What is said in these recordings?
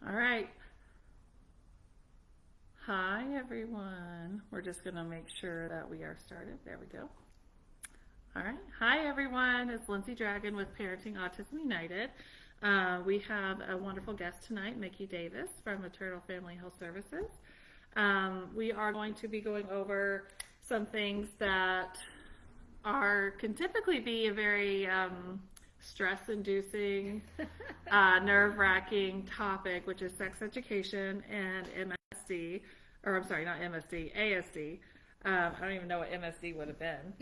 All right. Hi, everyone. We're just going to make sure that we are started. There we go. All right. Hi, everyone. It's Lindsay Dragon with Parenting Autism United. We have a wonderful guest tonight, Mickey Davis from Maternal Family Health Services. We are going to be going over some things that can typically be a very stress-inducing, nerve-wracking topic, which is sex education and MSD, or I'm sorry, not MSD, ASD. I don't even know what MSD would have been.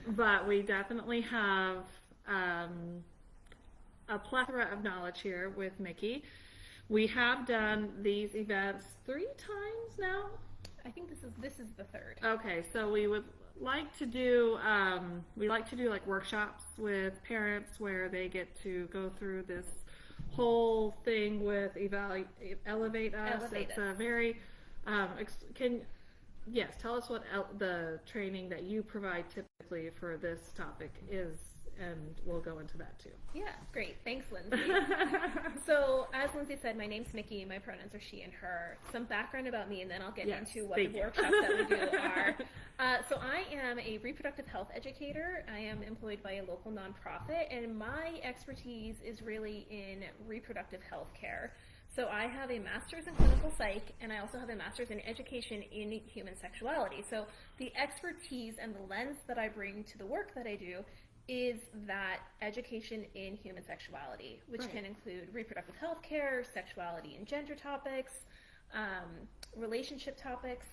But we definitely have a plethora of knowledge here with Mickey. We have done these events 3 times now. I think this is the third. Okay, so we would like to do like workshops with parents where they get to go through this whole thing with Elevate Us. It's a very tell us what the training that you provide typically for this topic is, and we'll go into that too. Yeah, great. Thanks, Lindsay. So, as Lindsay said, my name's Mickey. My pronouns are she and her. Some background about me, and then I'll get into what the workshops that we do are. So, I am a reproductive health educator. I am employed by a local nonprofit, and my expertise is really in reproductive health care. So I have a master's in clinical psych, and I also have a master's in education in human sexuality. So the expertise and the lens that I bring to the work that I do is that education in human sexuality, which can include reproductive health care, sexuality and gender topics, relationship topics.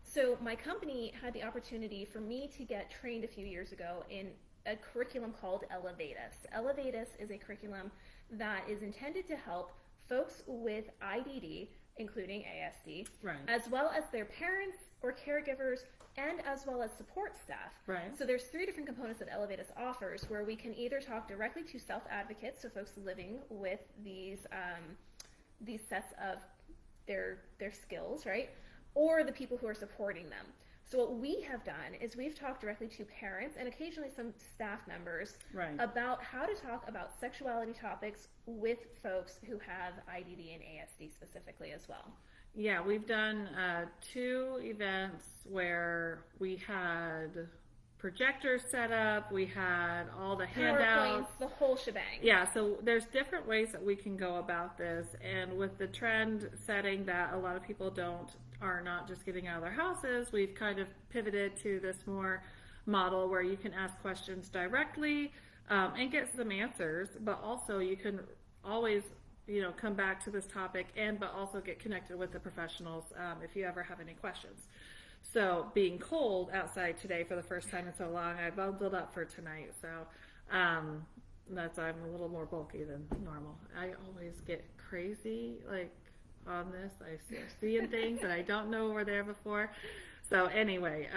So my company had the opportunity for me to get trained a few years ago in a curriculum called Elevate Us. Elevate Us is a curriculum that is intended to help folks with IDD, including ASD, as well as their parents or caregivers, and as well as support staff. So there's 3 different components that Elevate Us offers, where we can either talk directly to self-advocates, so folks living with these sets of their skills, right, or the people who are supporting them. So what we have done is we've talked directly to parents and occasionally some staff members about how to talk about sexuality topics with folks who have IDD and ASD specifically as well. Yeah, we've done 2 events where we had projectors set up, we had all the handouts, the whole shebang. Yeah, so there's different ways that we can go about this, and with the trend setting that a lot of people are not just getting out of their houses, we've kind of pivoted to this more model where you can ask questions directly and get some answers, but also you can always come back to this topic but also get connected with the professionals if you ever have any questions. So being cold outside today for the first time in so long, I bundled up for tonight. So I'm a little more bulky than normal. I always get crazy on this. I start seeing things that I don't know were there before. So anyway,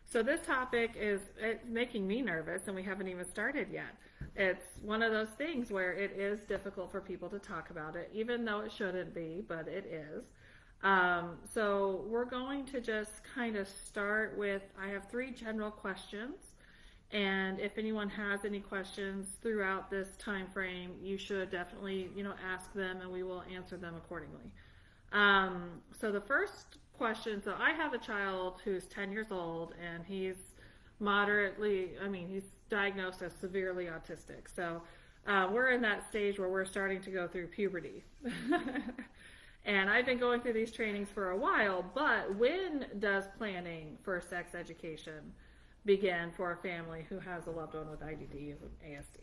so this topic it's making me nervous, and we haven't even started yet. It's one of those things where it is difficult for people to talk about it, even though it shouldn't be, but it is. So we're going to just kind of start with, I have 3 general questions, and if anyone has any questions throughout this time frame, you should definitely, ask them, and we will answer them accordingly. So the first question, so I have a child who's 10 years old, and he's he's diagnosed as severely autistic. So we're in that stage where we're starting to go through puberty. And I've been going through these trainings for a while, but when does planning for sex education begin for a family who has a loved one with IDD and ASD?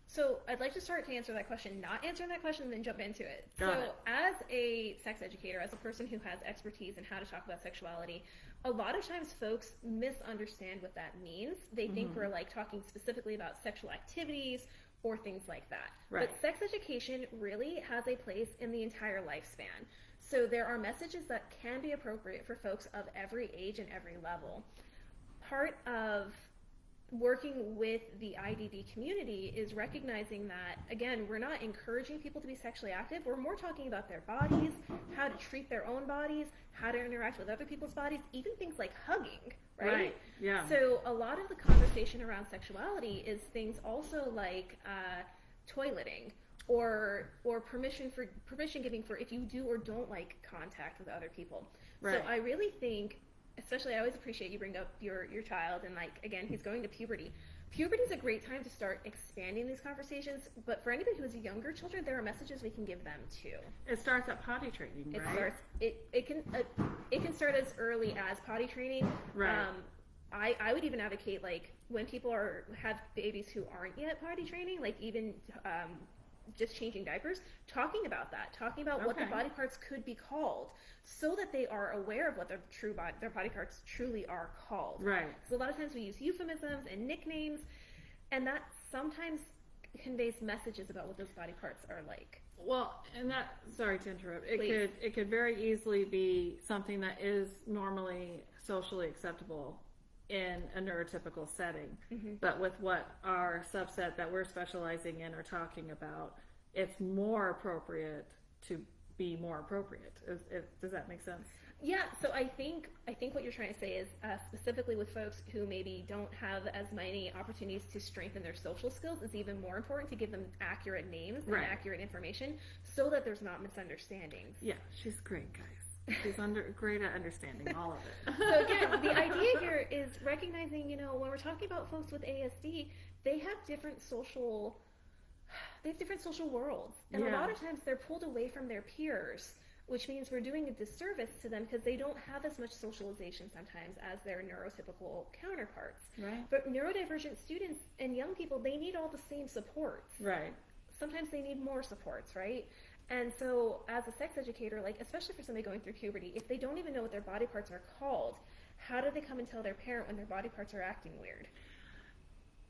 So I'd like to start to answer that question, not answering that question, and then jump into it. Got it. As a sex educator, as a person who has expertise in how to talk about sexuality, a lot of times folks misunderstand what that means. They think we're talking specifically about sexual activities or things like that. But sex education really has a place in the entire lifespan. So there are messages that can be appropriate for folks of every age and every level. Part of working with the IDD community is recognizing that, again, we're not encouraging people to be sexually active. We're more talking about their bodies, how to treat their own bodies, how to interact with other people's bodies, even things like hugging, right? Yeah. So a lot of the conversation around sexuality is things also like toileting or permission giving for if you do or don't like contact with other people. Right. So I really think, especially, I always appreciate you bring up your child, and like, again, he's going to puberty. Puberty is a great time to start expanding these conversations, but for anybody who has younger children, there are messages we can give them too. It starts at potty training, right? It can start as early as potty training. Right. I would even advocate, like, when people have babies who aren't yet potty training, like even just changing diapers, talking about what the body parts could be called, so that they are aware of what their body parts truly are called. Right. So a lot of times we use euphemisms and nicknames, and that sometimes conveys messages about what those body parts are like. Well, and that, sorry to interrupt, Please. it could very easily be something that is normally socially acceptable in a neurotypical setting, but with what our subset that we're specializing in are talking about, it's more appropriate to be more appropriate. Does that make sense? Yeah, so I think what you're trying to say is specifically with folks who maybe don't have as many opportunities to strengthen their social skills, it's even more important to give them accurate names and accurate information so that there's not misunderstandings. Yeah, she's great, guys. She's great at understanding all of it. So again, the idea here is recognizing, when we're talking about folks with ASD, they have different social worlds, and a lot of times they're pulled away from their peers, which means we're doing a disservice to them because they don't have as much socialization sometimes as their neurotypical counterparts. Right. But neurodivergent students and young people, they need all the same supports. Right. Sometimes they need more supports, right? And so as a sex educator, like, especially for somebody going through puberty, if they don't even know what their body parts are called, how do they come and tell their parent when their body parts are acting weird?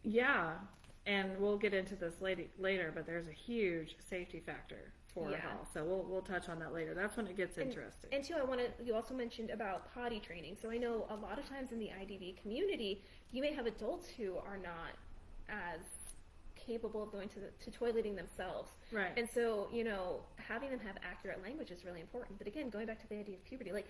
Yeah, and we'll get into this later, but there's a huge safety factor for it all. So we'll touch on that later. That's when it gets interesting. And too, you also mentioned about potty training. So I know a lot of times in the IDV community, you may have adults who are not as capable of going to toileting themselves. Right. And so, having them have accurate language is really important. But again, going back to the idea of puberty, like,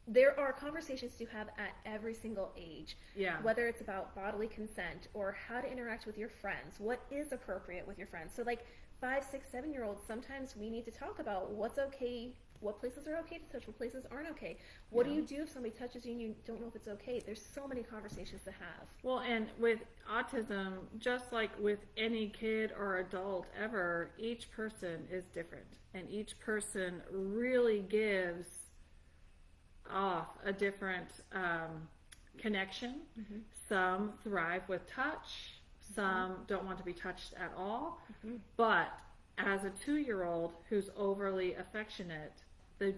there are conversations to have at every single age. Yeah. Whether it's about bodily consent or how to interact with your friends, what is appropriate with your friends. So like 5, 6, 7-year-olds, sometimes we need to talk about what's okay, what places are okay to touch, what places aren't okay. What do you do if somebody touches you and you don't know if it's okay? There's so many conversations to have. Well, and with autism, just like with any kid or adult ever, each person is different, and each person really gives off a different connection. Some thrive with touch, some don't want to be touched at all. But as a 2-year-old who's overly affectionate, then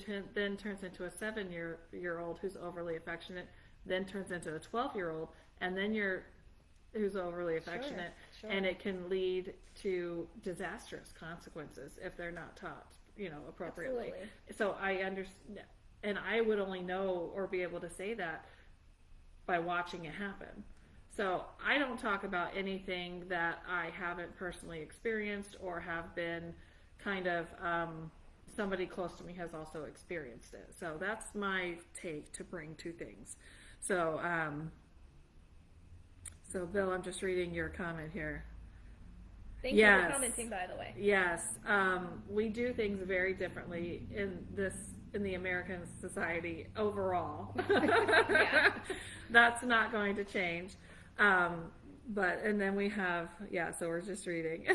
turns into a 7-year-old who's overly affectionate, then turns into a 12-year-old, and then who's overly affectionate, Sure. and it can lead to disastrous consequences if they're not taught, appropriately. Absolutely. So I understand. And I would only know or be able to say that by watching it happen. So I don't talk about anything that I haven't personally experienced or have been kind of, somebody close to me has also experienced it. So that's my take to bring to things. So, so Bill, I'm just reading your comment here. Thank you for commenting, by the way. Yes. We do things very differently in the American society overall. That's not going to change. And then we have, so we're just reading.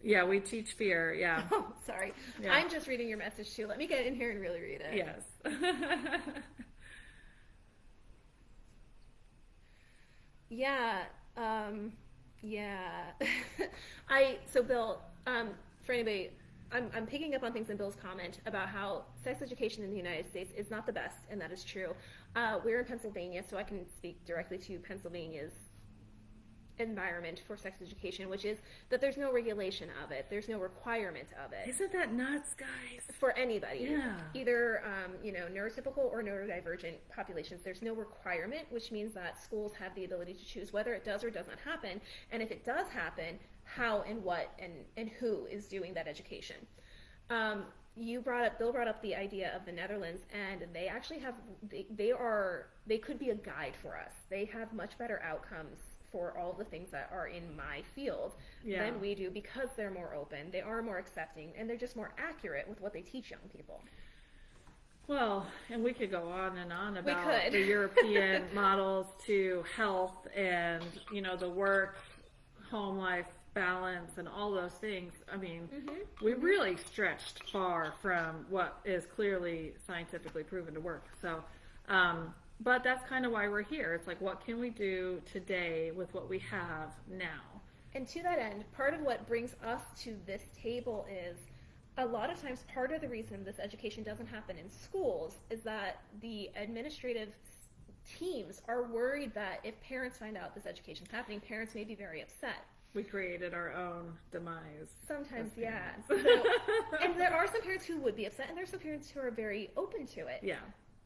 We teach fear, Oh, sorry. Yeah. I'm just reading your message too. Let me get in here and really read it. Yes. So Bill, for anybody, I'm picking up on things in Bill's comment about how sex education in the United States is not the best, and that is true. We're in Pennsylvania, so I can speak directly to Pennsylvania's environment for sex education, which is that there's no regulation of it. There's no requirement of it. Isn't that nuts, guys? For anybody. Yeah. Either, neurotypical or neurodivergent populations. There's no requirement, which means that schools have the ability to choose whether it does or does not happen. And if it does happen, how and what and who is doing that education. Bill brought up the idea of the Netherlands, and they actually have, they could be a guide for us. They have much better outcomes for all the things that are in my field Yeah. than we do, because they're more open, they are more accepting, and they're just more accurate with what they teach young people. Well, and we could go on and on about could. the European models to health and, you know, the work, home life balance and all those things. I mean, we really stretched far from what is clearly scientifically proven to work. So, but that's kind of why we're here. It's like, what can we do today with what we have now? And to that end, part of what brings us to this table is, a lot of times, part of the reason this education doesn't happen in schools is that the administrative teams are worried that if parents find out this education's happening, parents may be very upset. We created our own demise. Sometimes, yeah. So, and there are some parents who would be upset, and there's some parents who are very open to it. Yeah.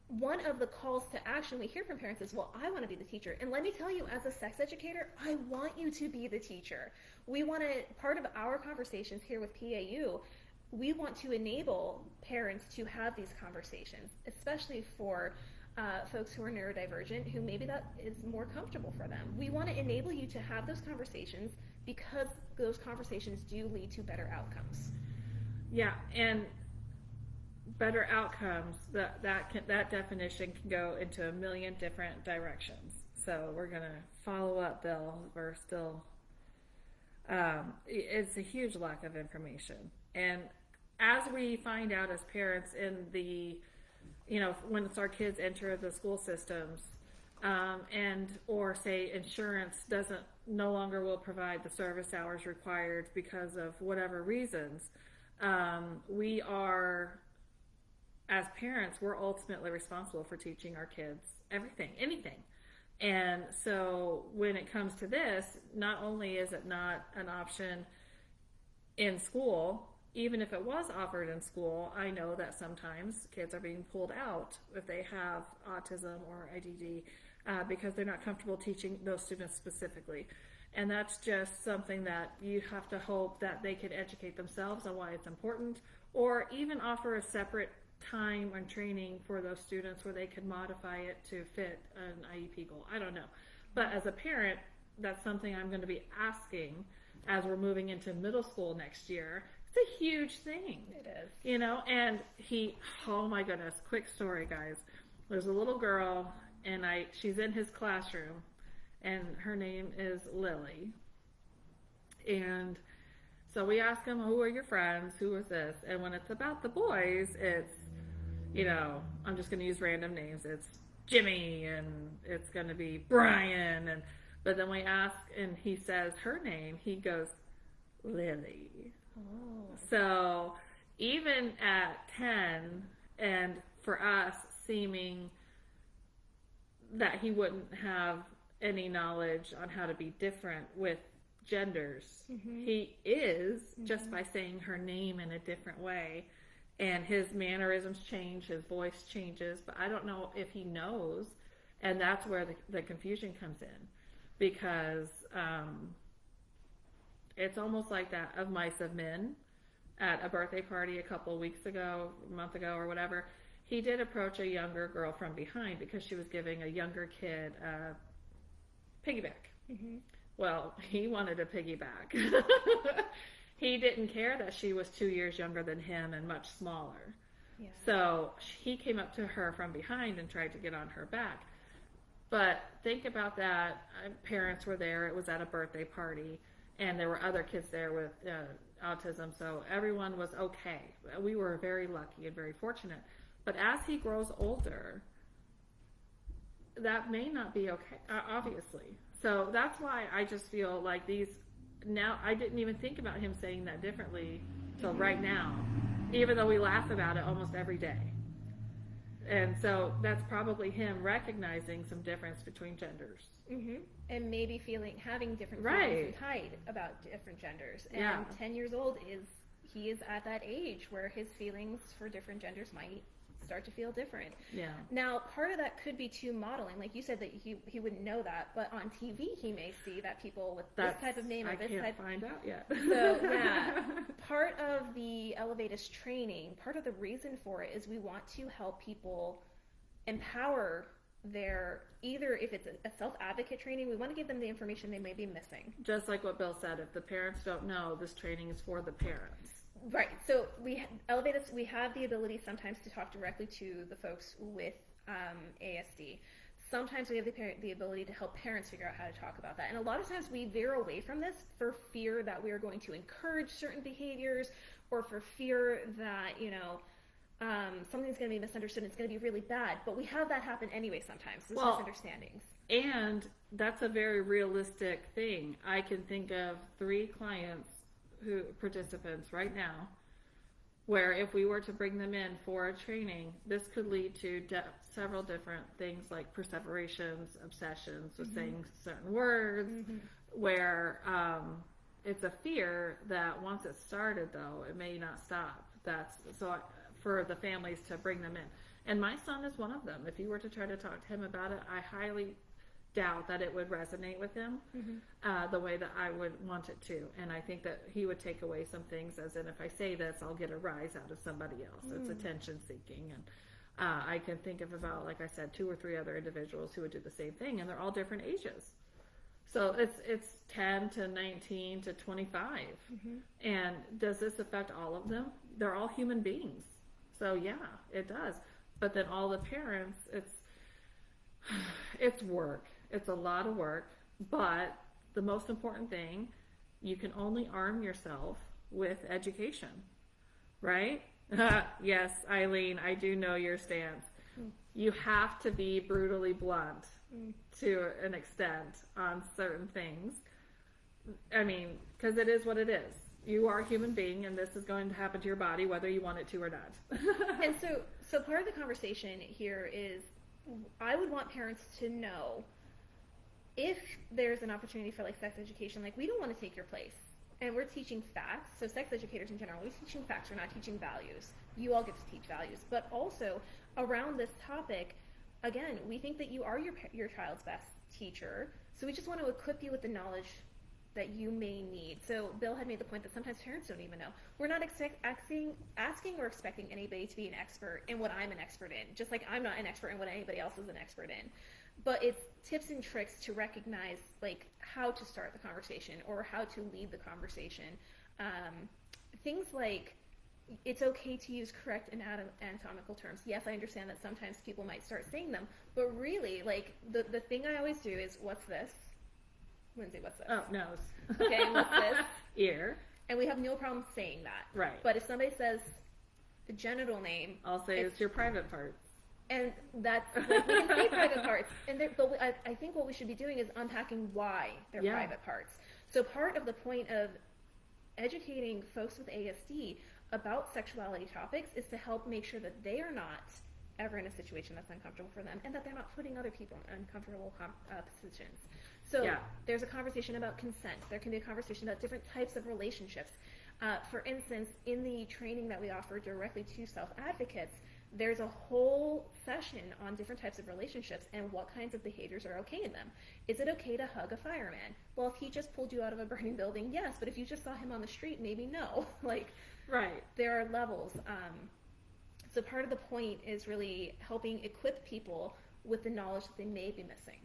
One of the calls to action we hear from parents is, well, I want to be the teacher. And let me tell you, as a sex educator, I want you to be the teacher. We want to, part of our conversations here with PAU, we want to enable parents to have these conversations, especially for folks who are neurodivergent, who maybe that is more comfortable for them. We want to enable you to have those conversations because those conversations do lead to better outcomes. Yeah, and better outcomes, that definition can go into a million different directions. So we're going to follow up, Bill. We're still, it's a huge lack of information. And as we find out as parents in the, you know, when it's our kids enter the school systems, and or say insurance no longer will provide the service hours required because of whatever reasons, we are, as parents, we're ultimately responsible for teaching our kids anything. And so when it comes to this, not only is it not an option in school, even if it was offered in school, I know that sometimes kids are being pulled out if they have autism or IDD because they're not comfortable teaching those students specifically. And that's just something that you have to hope that they could educate themselves on why it's important, or even offer a separate time and training for those students where they could modify it to fit an IEP goal. I don't know. But as a parent, that's something I'm going to be asking as we're moving into middle school next year. It's a huge thing. It is. You know, and oh my goodness, quick story, guys. There's a little girl, and she's in his classroom, and her name is Lily. And so we ask him, who are your friends? Who is this? And when it's about the boys, it's, you know, I'm just going to use random names. It's Jimmy, and it's going to be Brian. But then we ask, and he says her name. He goes, Lily. Oh. So even at 10, and for us seeming that he wouldn't have any knowledge on how to be different with genders, he is just by saying her name in a different way, and his mannerisms change, his voice changes, but I don't know if he knows, and that's where the confusion comes in, because it's almost like that of Mice of Men at a birthday party a month ago or whatever. He did approach a younger girl from behind because she was giving a younger kid a piggyback. Well, he wanted a piggyback. He didn't care that she was 2 years younger than him and much smaller. Yeah. So he came up to her from behind and tried to get on her back. But think about that. Parents were there. It was at a birthday party. And there were other kids there with autism, so everyone was okay. We were very lucky and very fortunate. But as he grows older, that may not be okay, obviously. So that's why I just feel like now I didn't even think about him saying that differently till right now, even though we laugh about it almost every day. And so that's probably him recognizing some difference between genders. And maybe having different feelings inside about different genders. And 10 years old he is at that age where his feelings for different genders might start to feel different. Yeah. Now, part of that could be too modeling. Like you said that he wouldn't know that, but on TV he may see that people with this type of name or this type. I can't find out yet. So yeah, part of the Elevatus training, part of the reason for it is we want to help people empower they're either, if it's a self-advocate training, we want to give them the information they may be missing. Just like what Bill said, if the parents don't know, this training is for the parents. Right. So Elevate Us, we have the ability sometimes to talk directly to the folks with ASD. Sometimes we have the ability to help parents figure out how to talk about that. And a lot of times we veer away from this for fear that we are going to encourage certain behaviors, or for fear that, something's going to be misunderstood and it's going to be really bad. But we have that happen anyway sometimes, those misunderstandings. And that's a very realistic thing. I can think of 3 participants right now, where if we were to bring them in for a training, this could lead to several different things like perseverations, obsessions with saying certain words, where it's a fear that once it's started, though, it may not stop. For the families to bring them in. And my son is one of them. If you were to try to talk to him about it, I highly doubt that it would resonate with him the way that I would want it to. And I think that he would take away some things, as in, if I say this, I'll get a rise out of somebody else. It's attention seeking. And I can think of about, like I said, 2 or 3 other individuals who would do the same thing, and they're all different ages. So it's 10 to 19 to 25. And does this affect all of them? They're all human beings. So yeah, it does. But then all the parents, it's work. It's a lot of work. But the most important thing, you can only arm yourself with education, right? Yes, Eileen, I do know your stance. You have to be brutally blunt to an extent on certain things. I mean, because it is what it is. You are a human being, and this is going to happen to your body whether you want it to or not. And so part of the conversation here is, I would want parents to know, if there's an opportunity for like sex education, like, we don't want to take your place. And we're teaching facts. So sex educators in general, we're teaching facts, we're not teaching values. You all get to teach values. But also, around this topic, again, we think that you are your child's best teacher. So we just want to equip you with the knowledge that you may need. So Bill had made the point that sometimes parents don't even know. We're not asking or expecting anybody to be an expert in what I'm an expert in, just like I'm not an expert in what anybody else is an expert in. But it's tips and tricks to recognize, like, how to start the conversation or how to lead the conversation. Things like, it's okay to use correct anatomical terms. Yes, I understand that sometimes people might start saying them, but really, like, the thing I always do is, what's this? Lindsay, what's this? Oh, nose. Okay, and what's this? Ear. And we have no problem saying that. Right. But if somebody says the genital name, I'll say it's your private parts. And that's, like, we can say private parts. But I think what we should be doing is unpacking why they're private parts. So part of the point of educating folks with ASD about sexuality topics is to help make sure that they are not ever in a situation that's uncomfortable for them, and that they're not putting other people in uncomfortable positions. So there's a conversation about consent. There can be a conversation about different types of relationships. For instance, in the training that we offer directly to self-advocates, there's a whole session on different types of relationships and what kinds of behaviors are okay in them. Is it okay to hug a fireman? Well, if he just pulled you out of a burning building, yes, but if you just saw him on the street, maybe no. Right. There are levels. So part of the point is really helping equip people with the knowledge that they may be missing.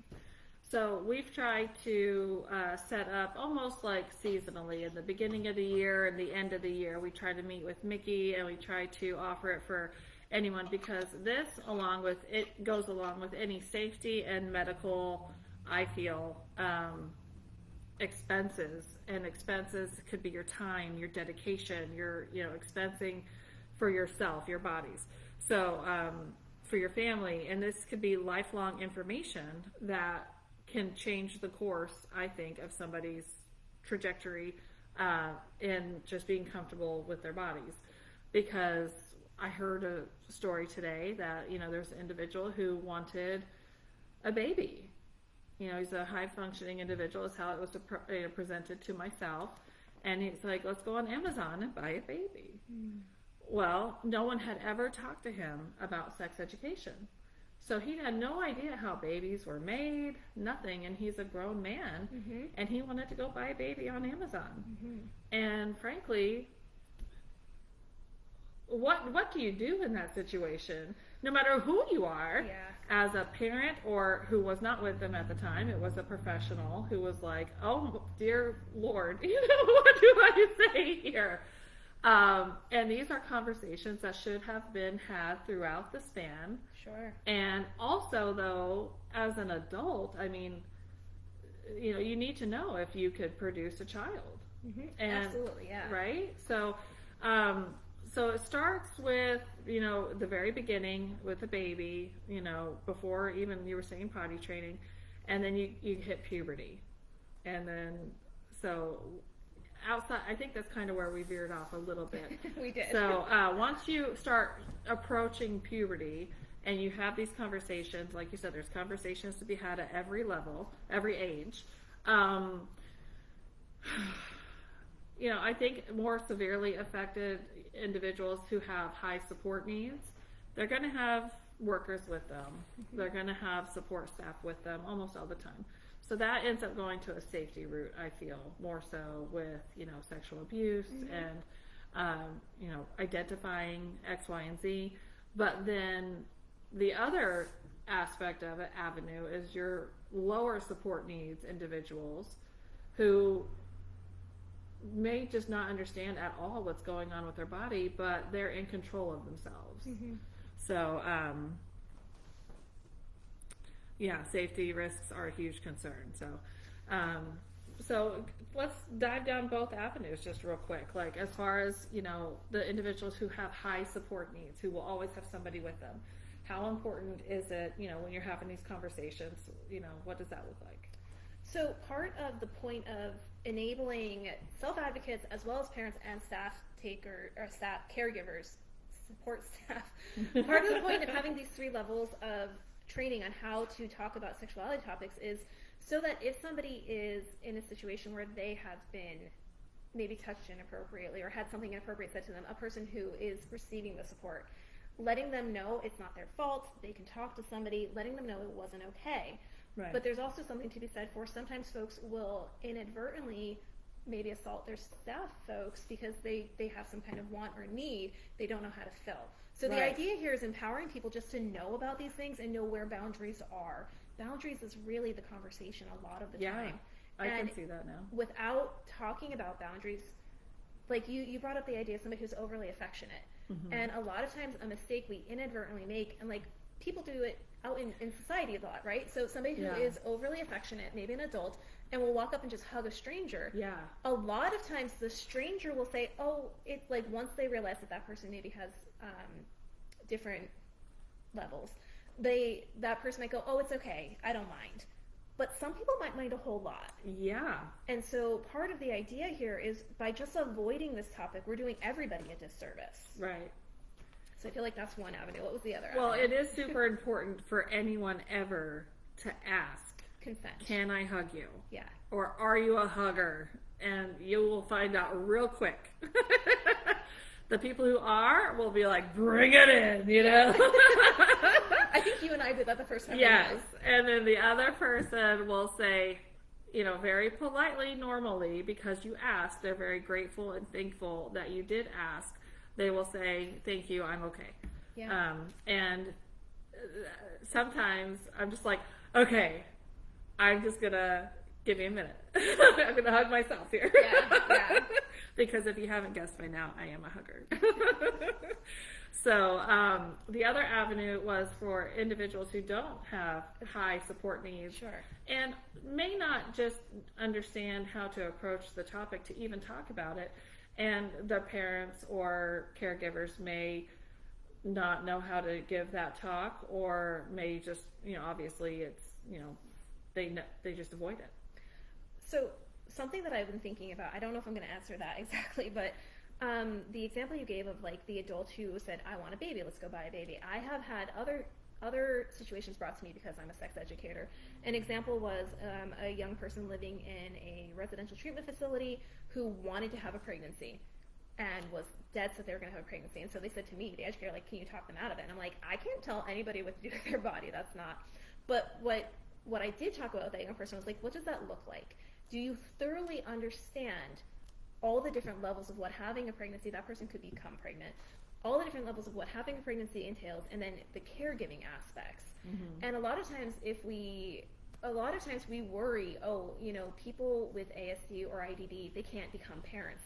So we've tried to set up almost like seasonally, in the beginning of the year and the end of the year. We try to meet with Mickey, and we try to offer it for anyone, because this, along with it, goes along with any safety and medical, I feel, expenses. And expenses could be your time, your dedication, your expensing for yourself, your bodies. So for your family, and this could be lifelong information that can change the course, I think, of somebody's trajectory in just being comfortable with their bodies. Because I heard a story today that, there's an individual who wanted a baby. He's a high-functioning individual, is how it was presented to myself. And he's like, let's go on Amazon and buy a baby. Well, no one had ever talked to him about sex education. So he had no idea how babies were made, nothing, and he's a grown man, and he wanted to go buy a baby on Amazon. And frankly, what do you do in that situation? No matter who you are, Yeah. as a parent or who was not with them at the time, it was a professional who was like, "Oh dear Lord, what do I say here?" And these are conversations that should have been had throughout the span. Sure. And also, though, as an adult, I mean, you need to know if you could produce a child. And, Absolutely, yeah. Right? So it starts with, the very beginning with the baby, before even you were saying potty training, and then you hit puberty. And then, so outside, I think that's kind of where we veered off a little bit. We did. So once you start approaching puberty and you have these conversations, like you said, there's conversations to be had at every level, every age. I think more severely affected individuals who have high support needs, they're going to have workers with them. They're going to have support staff with them almost all the time. So that ends up going to a safety route, I feel, more so with, sexual abuse and, identifying X, Y, and Z. But then the other aspect of it, avenue, is your lower support needs individuals who may just not understand at all what's going on with their body, but they're in control of themselves. So, safety risks are a huge concern. So let's dive down both avenues just real quick. Like, as far as, the individuals who have high support needs, who will always have somebody with them, how important is it, when you're having these conversations, what does that look like? So part of the point of enabling self-advocates as well as parents and caregivers, support staff, part of the point of having these 3 levels of training on how to talk about sexuality topics is so that if somebody is in a situation where they have been maybe touched inappropriately or had something inappropriate said to them, a person who is receiving the support, letting them know it's not their fault, they can talk to somebody, letting them know it wasn't okay. Right. But there's also something to be said for sometimes folks will inadvertently maybe assault their staff folks because they have some kind of want or need they don't know how to fill. So the idea here is empowering people just to know about these things and know where boundaries are. Boundaries is really the conversation a lot of the time. I can see that now. Without talking about boundaries, like you brought up the idea of somebody who's overly affectionate. And a lot of times a mistake we inadvertently make, and like people do it out in society a lot, right? So somebody who is overly affectionate, maybe an adult, and will walk up and just hug a stranger. Yeah. A lot of times the stranger will say, oh, it's like once they realize that person maybe has different levels, that person might go, oh, it's okay, I don't mind. But some people might mind a whole lot. Yeah. And so part of the idea here is by just avoiding this topic, we're doing everybody a disservice. Right. So I feel like that's one avenue. What was the other avenue? Well, it is super important for anyone ever to ask. Consent. Can I hug you? Yeah. Or are you a hugger? And you will find out real quick. The people who are will be like, bring it in, I think you and I did that the first time. Yes. And then the other person will say, very politely, normally, because you asked, they're very grateful and thankful that you did ask. They will say, thank you, I'm okay. Yeah. And sometimes I'm just like, okay, I'm just going to give me a minute. I'm going to hug myself here. Yeah. Because if you haven't guessed by now, I am a hugger. So the other avenue was for individuals who don't have high support needs. Sure. And may not just understand how to approach the topic to even talk about it. And the parents or caregivers may not know how to give that talk, or may just, obviously it's, they just avoid it. So something that I've been thinking about, I don't know if I'm going to answer that exactly, but the example you gave of like the adult who said, I want a baby, let's go buy a baby. I have had other situations brought to me because I'm a sex educator. An example was a young person living in a residential treatment facility who wanted to have a pregnancy and was dead set they were going to have a pregnancy. And so they said to me, the educator, like, can you talk them out of it? And I'm like, I can't tell anybody what to do with their body. That's not. But what I did talk about with that young person was like, what does that look like? Do you thoroughly understand all the different levels of what having a pregnancy, that person could become pregnant, all the different levels of what having a pregnancy entails, and then the caregiving aspects. And a lot of times we worry, oh, you know, people with ASD or IDD, they can't become parents.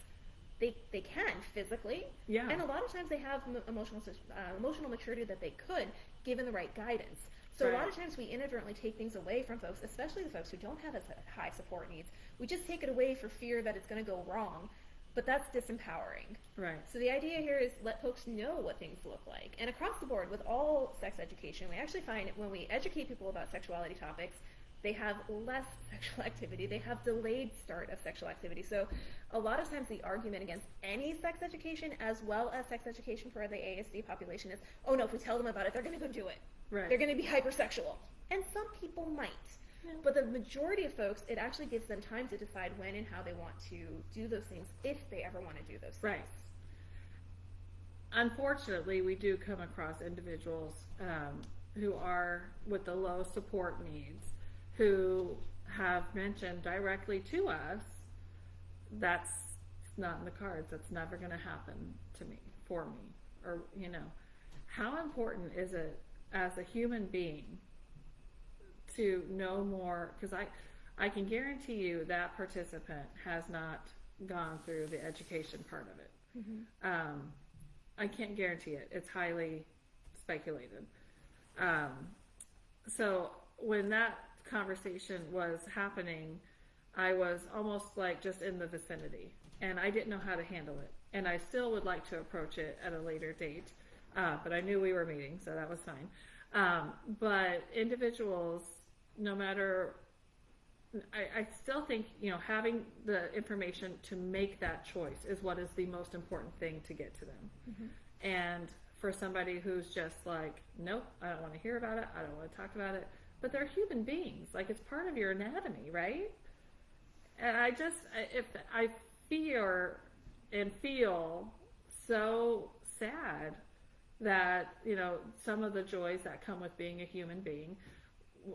They can physically, Yeah. and a lot of times they have emotional maturity that they could, given the right guidance. So a lot of times we inadvertently take things away from folks, especially the folks who don't have as high support needs. We just take it away for fear that it's going to go wrong, but that's disempowering. Right. So the idea here is let folks know what things look like. And across the board, with all sex education, we actually find when we educate people about sexuality topics, they have less sexual activity. They have delayed start of sexual activity. So a lot of times the argument against any sex education, as well as sex education for the ASD population, is, oh no, if we tell them about it, they're going to go do it. Right. They're going to be hypersexual. And some people might. Yeah. But the majority of folks, it actually gives them time to decide when and how they want to do those things, if they ever want to do those things. Right. Unfortunately, we do come across individuals who are with the low support needs, who have mentioned directly to us, that's not in the cards, that's never going to happen to me, for me, or, you know, how important is it as a human being to know more? Because I can guarantee you that participant has not gone through the education part of it. I can't guarantee it. It's highly speculated. So when that conversation was happening, I was almost like just in the vicinity, and I didn't know how to handle it. And I still would like to approach it at a later date, but I knew we were meeting, so that was fine. But individuals, no matter, I still think, you know, having the information to make that choice is what is the most important thing to get to them. And for somebody who's just like, nope, I don't want to hear about it, I don't want to talk about it, but they're human beings, like it's part of your anatomy, right? And I feel so sad that, you know, some of the joys that come with being a human being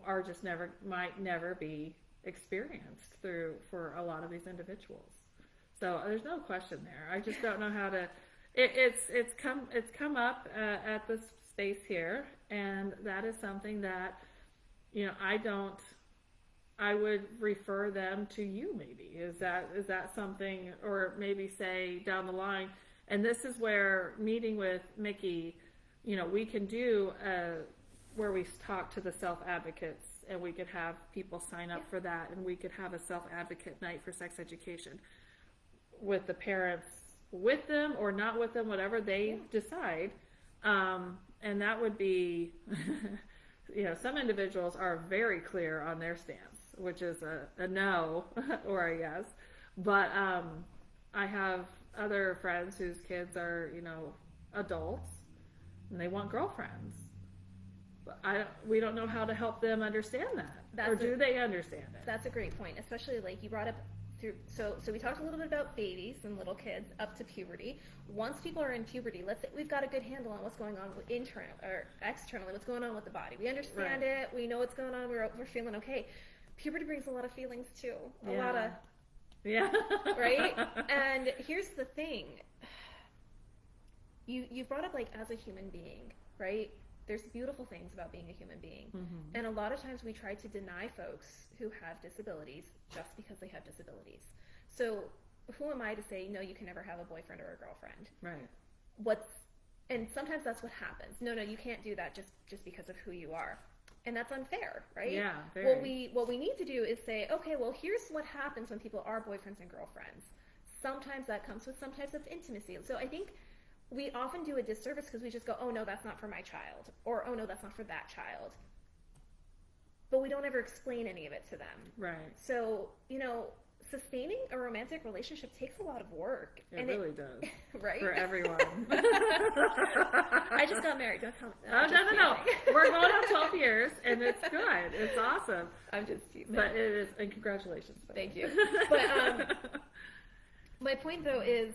are just might never be experienced for a lot of these individuals. So there's no question there. I just don't know how to. It's come up at this space here, and that is something that, you know, I would refer them to you. Maybe is that something, or maybe say down the line. And this is where meeting with Mickey, you know, we can do where we talk to the self-advocates, and we could have people sign up for that, and we could have a self-advocate night for sex education with the parents, with them or not with them, whatever they decide. And that would be, you know, some individuals are very clear on their stance, which is a no or a yes. But I have other friends whose kids are, you know, adults, and they want girlfriends. But we don't know how to help them understand that. Or do they understand it? That's a great point, especially like you brought up through. So we talked a little bit about babies and little kids up to puberty. Once people are in puberty, let's say we've got a good handle on what's going on internal or externally, what's going on with the body. We understand it. We know what's going on. We're feeling okay. Puberty brings a lot of feelings too. A lot of. Yeah. Right? And here's the thing. You brought up, like, as a human being, right? There's beautiful things about being a human being. And a lot of times we try to deny folks who have disabilities just because they have disabilities. So who am I to say, no, you can never have a boyfriend or a girlfriend? Right. And sometimes that's what happens. No, you can't do that just because of who you are. And that's unfair, right? Yeah, very. What we need to do is say, okay, well, here's what happens when people are boyfriends and girlfriends. Sometimes that comes with some types of intimacy. So I think we often do a disservice because we just go, oh, no, that's not for my child. Or, oh, no, that's not for that child. But we don't ever explain any of it to them. Right. So, you know, sustaining a romantic relationship takes a lot of work. It really does. Right? For everyone. I just got married. Don't tell me. No. We're going on 12 years, and it's good. It's awesome. I'm just teasing. But it is, and congratulations. Thank you. But my point, though, is,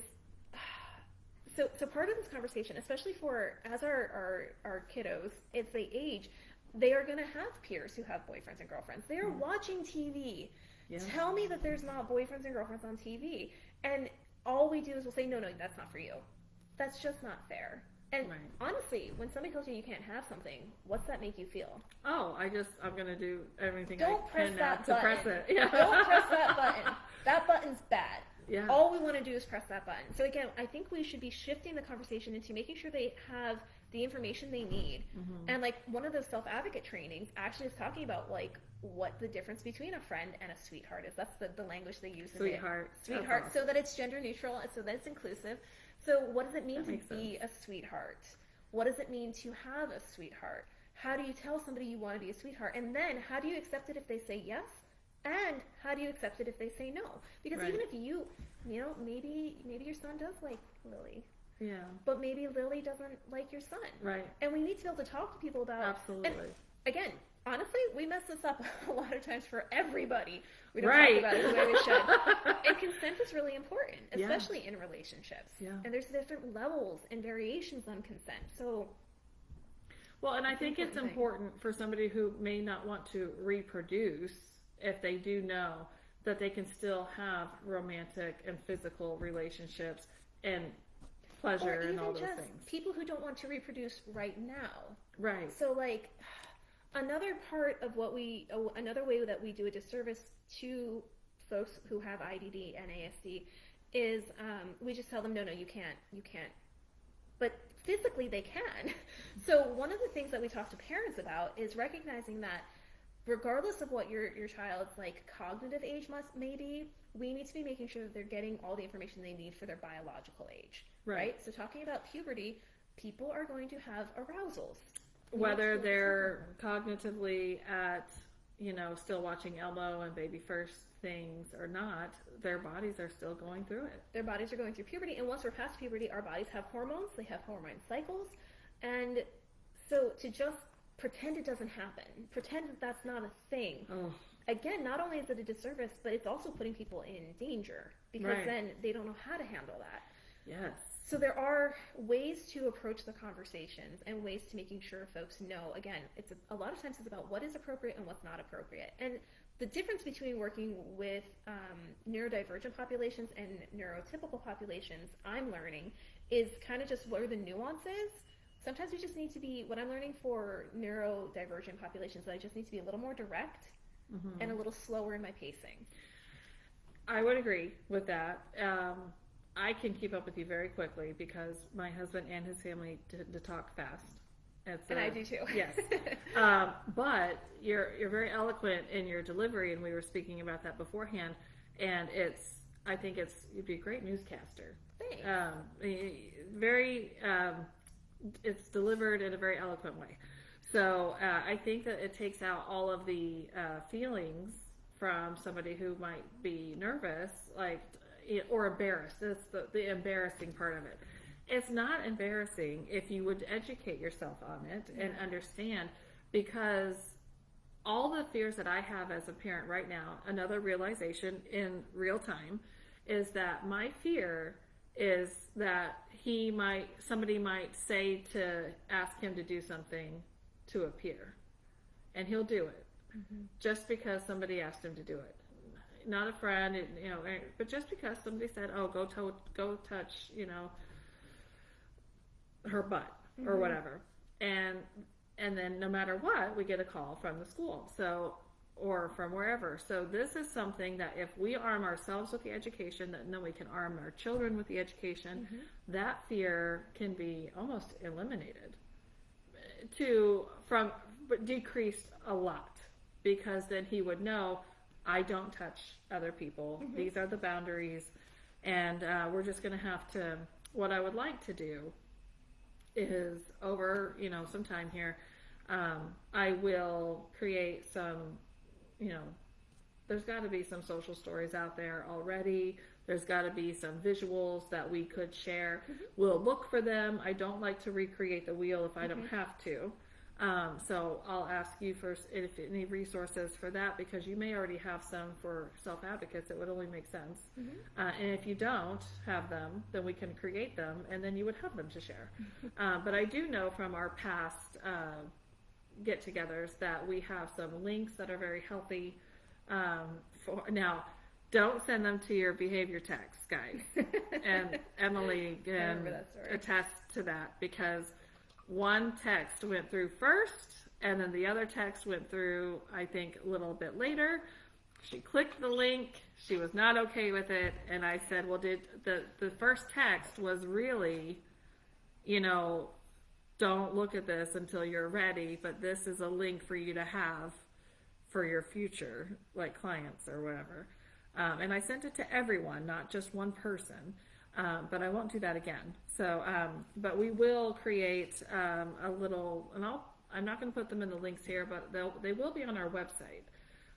so part of this conversation, especially for, as our kiddos, as they age, they are going to have peers who have boyfriends and girlfriends. They are watching TV. Yeah. Tell me that there's not boyfriends and girlfriends on TV. And all we do is we'll say, no, that's not for you. That's just not fair. And Right. honestly, when somebody tells you you can't have something, what's that make you feel? Oh, I'm going to do everything Don't I press can now that to button. press it. Yeah. Don't press that button. That button's bad. Yeah. All we want to do is press that button. So again, I think we should be shifting the conversation into making sure they have the information they need. Mm-hmm. And like one of those self-advocate trainings actually is talking about like what the difference between a friend and a sweetheart is. That's the language they use. Sweetheart. Sweetheart, That's so that it's gender neutral and so that it's inclusive. So what does it mean That to makes be a sweetheart? What does it mean to have a sweetheart? How do you tell somebody you want to be a sweetheart? And then how do you accept it if they say yes? And how do you accept it if they say no? Because Right. even if you know, maybe your son does like Lily, Yeah. but maybe Lily doesn't like your son. Right. And we need to be able to talk to people about. Absolutely. And again, honestly, we mess this up a lot of times for everybody. We don't Right. talk about it the way we should. And consent is really important, Yeah. especially in relationships. Yeah. And there's different levels and variations on consent. So Well, and I think it's important thing. important for somebody who may not want to reproduce, if they do know that they can still have romantic and physical relationships and pleasure or and even all those just things. people who don't want to reproduce right now. Right. So like another part of another way that we do a disservice to folks who have IDD and ASD is we just tell them, no, you can't. But physically they can. So one of the things that we talk to parents about is recognizing that regardless of what your child's like cognitive age may be, we need to be making sure that they're getting all the information they need for their biological age. Right? So talking about puberty, people are going to have arousals. Whether they're cognitively at, still watching Elmo and Baby First things or not, their bodies are still going through it. Their bodies are going through puberty, and once we're past puberty, our bodies have hormones, they have hormone cycles, and so to just pretend it doesn't happen, pretend that that's not a thing, again, not only is it a disservice, but it's also putting people in danger, because then they don't know how to handle that. Yes. So there are ways to approach the conversations and ways to making sure folks know, again, a lot of times it's about what is appropriate and what's not appropriate. And the difference between working with neurodivergent populations and neurotypical populations, I'm learning, is kind of just what are the nuances. Sometimes we just need to be, what I'm learning for neurodivergent populations, I just need to be a little more direct and a little slower in my pacing. I would agree with that. I can keep up with you very quickly because my husband and his family tend to talk fast. And I do too. Yes. But you're very eloquent in your delivery, and we were speaking about that beforehand. And I think you'd be a great newscaster. Thanks. It's delivered in a very eloquent way. So I think that it takes out all of the feelings from somebody who might be nervous, or embarrassed. That's the embarrassing part of it. It's not embarrassing if you would educate yourself on it and understand, because all the fears that I have as a parent right now, another realization in real time, is that my fear is that somebody might say to ask him to do something to appear, and he'll do it just because somebody asked him to do it. Not a friend, but just because somebody said, "Oh, go touch, her butt or whatever," and then no matter what, we get a call from the school, or from wherever. So this is something that if we arm ourselves with the education, then we can arm our children with the education. That fear can be almost eliminated, but decreased a lot, because then he would know, I don't touch other people. These are the boundaries, and we're just going to have to. What I would like to do is over, sometime here, I will create some, there's got to be some social stories out there already. There's got to be some visuals that we could share. We'll look for them. I don't like to recreate the wheel if I don't have to. So I'll ask you first if any resources for that, because you may already have some for self-advocates. It would only make sense. And if you don't have them, then we can create them, and then you would have them to share. But I do know from our past get-togethers that we have some links that are very healthy. Now, don't send them to your behavior text, guys. And Emily can attest to that, because one text went through first, and then the other text went through, I think, a little bit later. She clicked the link. She was not okay with it. And I said, well, did the first text was really, don't look at this until you're ready, but this is a link for you to have for your future, like clients or whatever. And I sent it to everyone, not just one person. But I won't do that again. So, but we will create a little, and I'm not going to put them in the links here, but they will be on our website.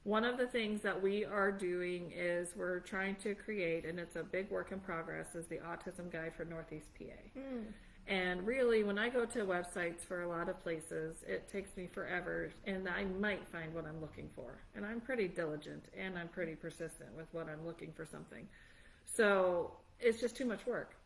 One of the things that we are doing is we're trying to create, and it's a big work in progress, is the Autism Guide for Northeast PA. And really, when I go to websites for a lot of places, it takes me forever, and I might find what I'm looking for. And I'm pretty diligent, and I'm pretty persistent with what I'm looking for something. So it's just too much work.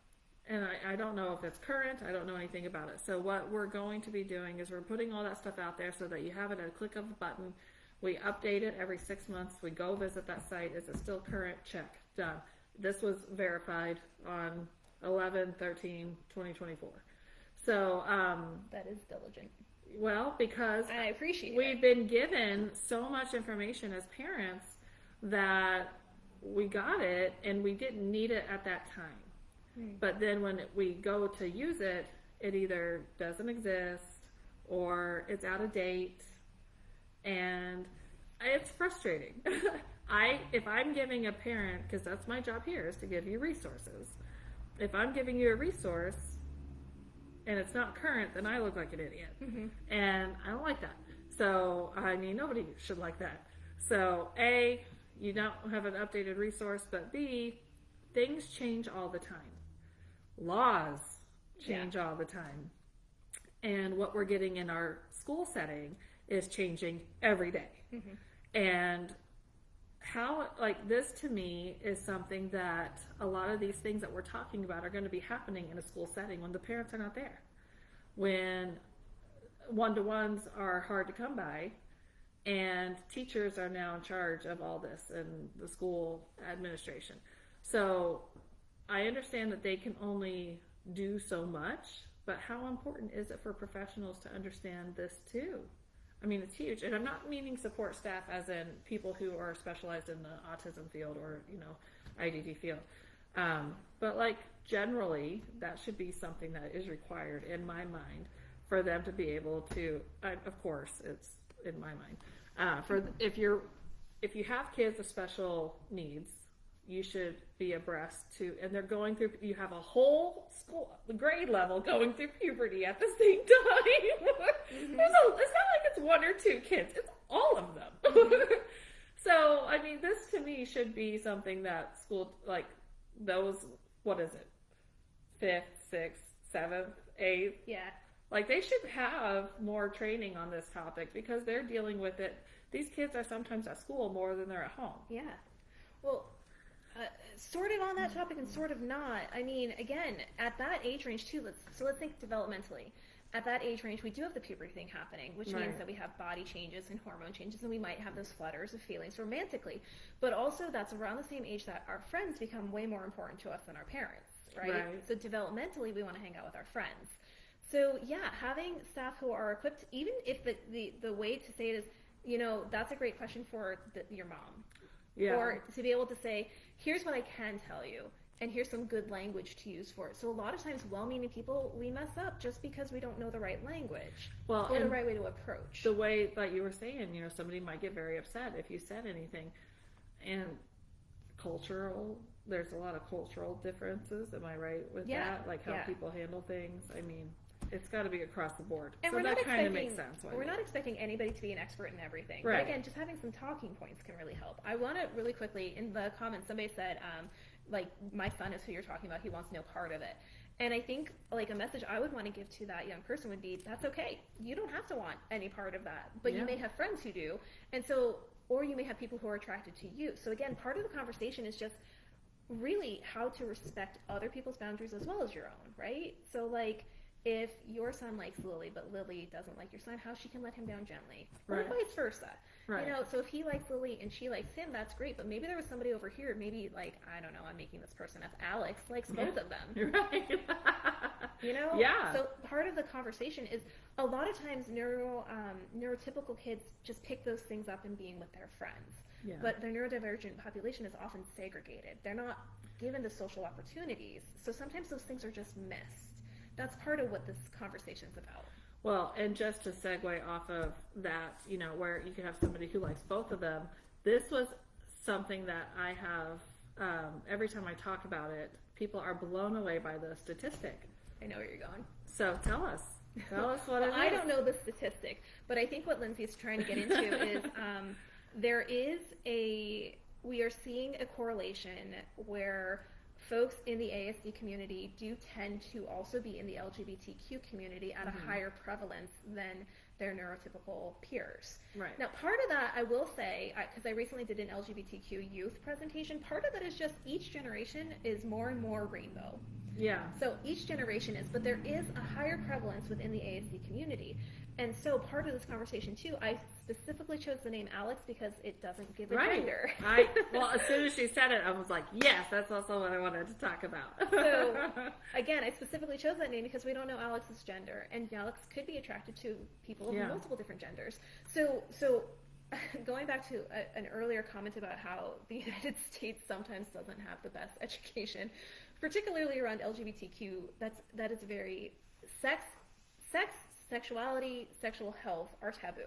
And I don't know if it's current. I don't know anything about it. So what we're going to be doing is we're putting all that stuff out there so that you have it at a click of a button. We update it every 6 months. We go visit that site. Is it still current? Check. Done. This was verified on 11/13/2024. So that is diligent. Well, because I appreciate we've been given so much information as parents that we got it and we didn't need it at that time. But then when we go to use it, it either doesn't exist or it's out of date, and it's frustrating. If I'm giving a parent, because that's my job here, is to give you resources. If I'm giving you a resource and it's not current, then I look like an idiot. And I don't like that. So, I mean, nobody should like that. So, A, you don't have an updated resource, but B, things change all the time. Laws change all the time. And what we're getting in our school setting is changing every day. And how, like, this to me is something that a lot of these things that we're talking about are going to be happening in a school setting when the parents are not there. When one-to-ones are hard to come by, and teachers are now in charge of all this and the school administration. So I understand that they can only do so much, but how important is it for professionals to understand this too? I mean, it's huge. And I'm not meaning support staff as in people who are specialized in the autism field or, IDD field. But like generally, that should be something that is required in my mind for them to be able to, of course, it's in my mind. If you have kids with special needs, you should be abreast to, and they're going through, you have a whole school grade level going through puberty at the same time. It's not like it's one or two kids, it's all of them. So, I mean, this to me should be something that school, like those, what is it? 5th, 6th, 7th, 8th. Yeah. Like they should have more training on this topic because they're dealing with it. These kids are sometimes at school more than they're at home. Yeah. Well, sort of on that topic and sort of not. I mean, again, at that age range too, let's think developmentally. At that age range, we do have the puberty thing happening, which means that we have body changes and hormone changes, and we might have those flutters of feelings romantically. But also, that's around the same age that our friends become way more important to us than our parents, right? So developmentally, we want to hang out with our friends. So yeah, having staff who are equipped, even if the way to say it is, that's a great question for your mom. Yeah. Or to be able to say, here's what I can tell you, and here's some good language to use for it. So a lot of times, well-meaning people, we mess up just because we don't know the right language or the right way to approach. The way, like you were saying, somebody might get very upset if you said anything. And there's a lot of cultural differences, am I right with that? Like how people handle things. I mean, it's got to be across the board. And so that kind of makes sense. We're not expecting anybody to be an expert in everything. Right. But again, just having some talking points can really help. I want to really quickly, in the comments, somebody said, like, my son is who you're talking about. He wants no part of it. And I think, like, a message I would want to give to that young person would be, that's okay. You don't have to want any part of that. But you may have friends who do. And so, or you may have people who are attracted to you. So again, part of the conversation is just really how to respect other people's boundaries as well as your own, right? So, like, if your son likes Lily, but Lily doesn't like your son, how she can let him down gently, or Right. vice versa. Right. You know, so if he likes Lily and she likes him, that's great. But maybe there was somebody over here, maybe like, I don't know, I'm making this person up. Alex likes both of them. Right. You know? Yeah. So part of the conversation is a lot of times neurotypical kids just pick those things up in being with their friends. Yeah. But the neurodivergent population is often segregated. They're not given the social opportunities. So sometimes those things are just missed. That's part of what this conversation's about. Well, and just to segue off of that, you know, where you can have somebody who likes both of them, this was something that I have, every time I talk about it, people are blown away by the statistic. I know where you're going. So tell us what it is. I don't know the statistic, but I think what Lindsay's trying to get into is we are seeing a correlation where folks in the ASD community do tend to also be in the LGBTQ community at a higher prevalence than their neurotypical peers. Right. Now, part of that, I will say, because I recently did an LGBTQ youth presentation, part of that is just each generation is more and more rainbow. Yeah. So each generation is, but there is a higher prevalence within the ASD community. And so part of this conversation too, I specifically chose the name Alex because it doesn't give a gender. Well, as soon as she said it, I was like, yes, that's also what I wanted to talk about. So again, I specifically chose that name because we don't know Alex's gender, and Alex could be attracted to people of multiple different genders. So going back to an earlier comment about how the United States sometimes doesn't have the best education, particularly around LGBTQ, that is very sex, sexuality, sexual health are taboo.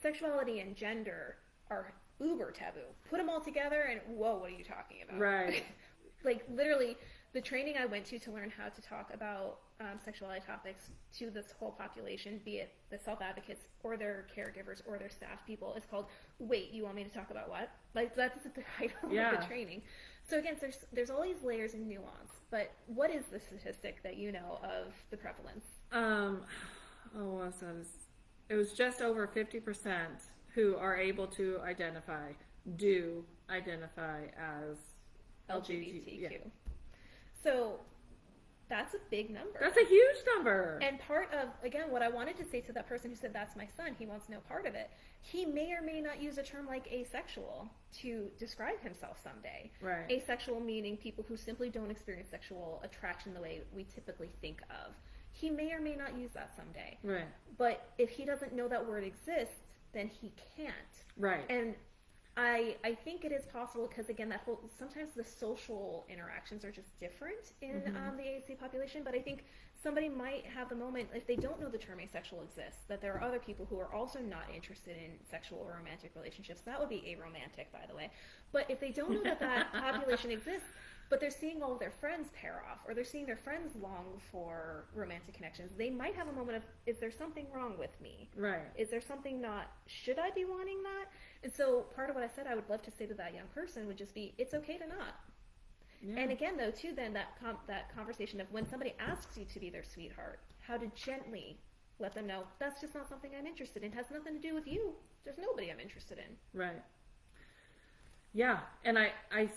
Sexuality and gender are uber taboo. Put them all together and whoa, what are you talking about? Right. Like literally, the training I went to learn how to talk about sexuality topics to this whole population, be it the self-advocates or their caregivers or their staff people, is called, wait, you want me to talk about what? Like that's the title of the training. So again, there's all these layers and nuance, but what is the statistic that you know of the prevalence? It was just over 50% who are able to identify as LGBTQ. Yeah. So that's a big number. That's a huge number. And part of, again, what I wanted to say to that person who said, that's my son, he wants no part of it, he may or may not use a term like asexual to describe himself someday. Right. Asexual meaning people who simply don't experience sexual attraction the way we typically think of. He may or may not use that someday. Right. But if he doesn't know that word exists, then he can't. Right. And I think it is possible because, again, sometimes the social interactions are just different in the ASD population, but I think somebody might have the moment, if they don't know the term asexual exists, that there are other people who are also not interested in sexual or romantic relationships. That would be aromantic, by the way. But if they don't know that population exists, but they're seeing all of their friends pair off, or they're seeing their friends long for romantic connections, they might have a moment of, is there something wrong with me? Right. Is there something should I be wanting that? And so part of what I said I would love to say to that young person would just be, it's okay to not. Yeah. And again, though, too, then that conversation of when somebody asks you to be their sweetheart, how to gently let them know, that's just not something I'm interested in. It has nothing to do with you. There's nobody I'm interested in. Right. Yeah, and I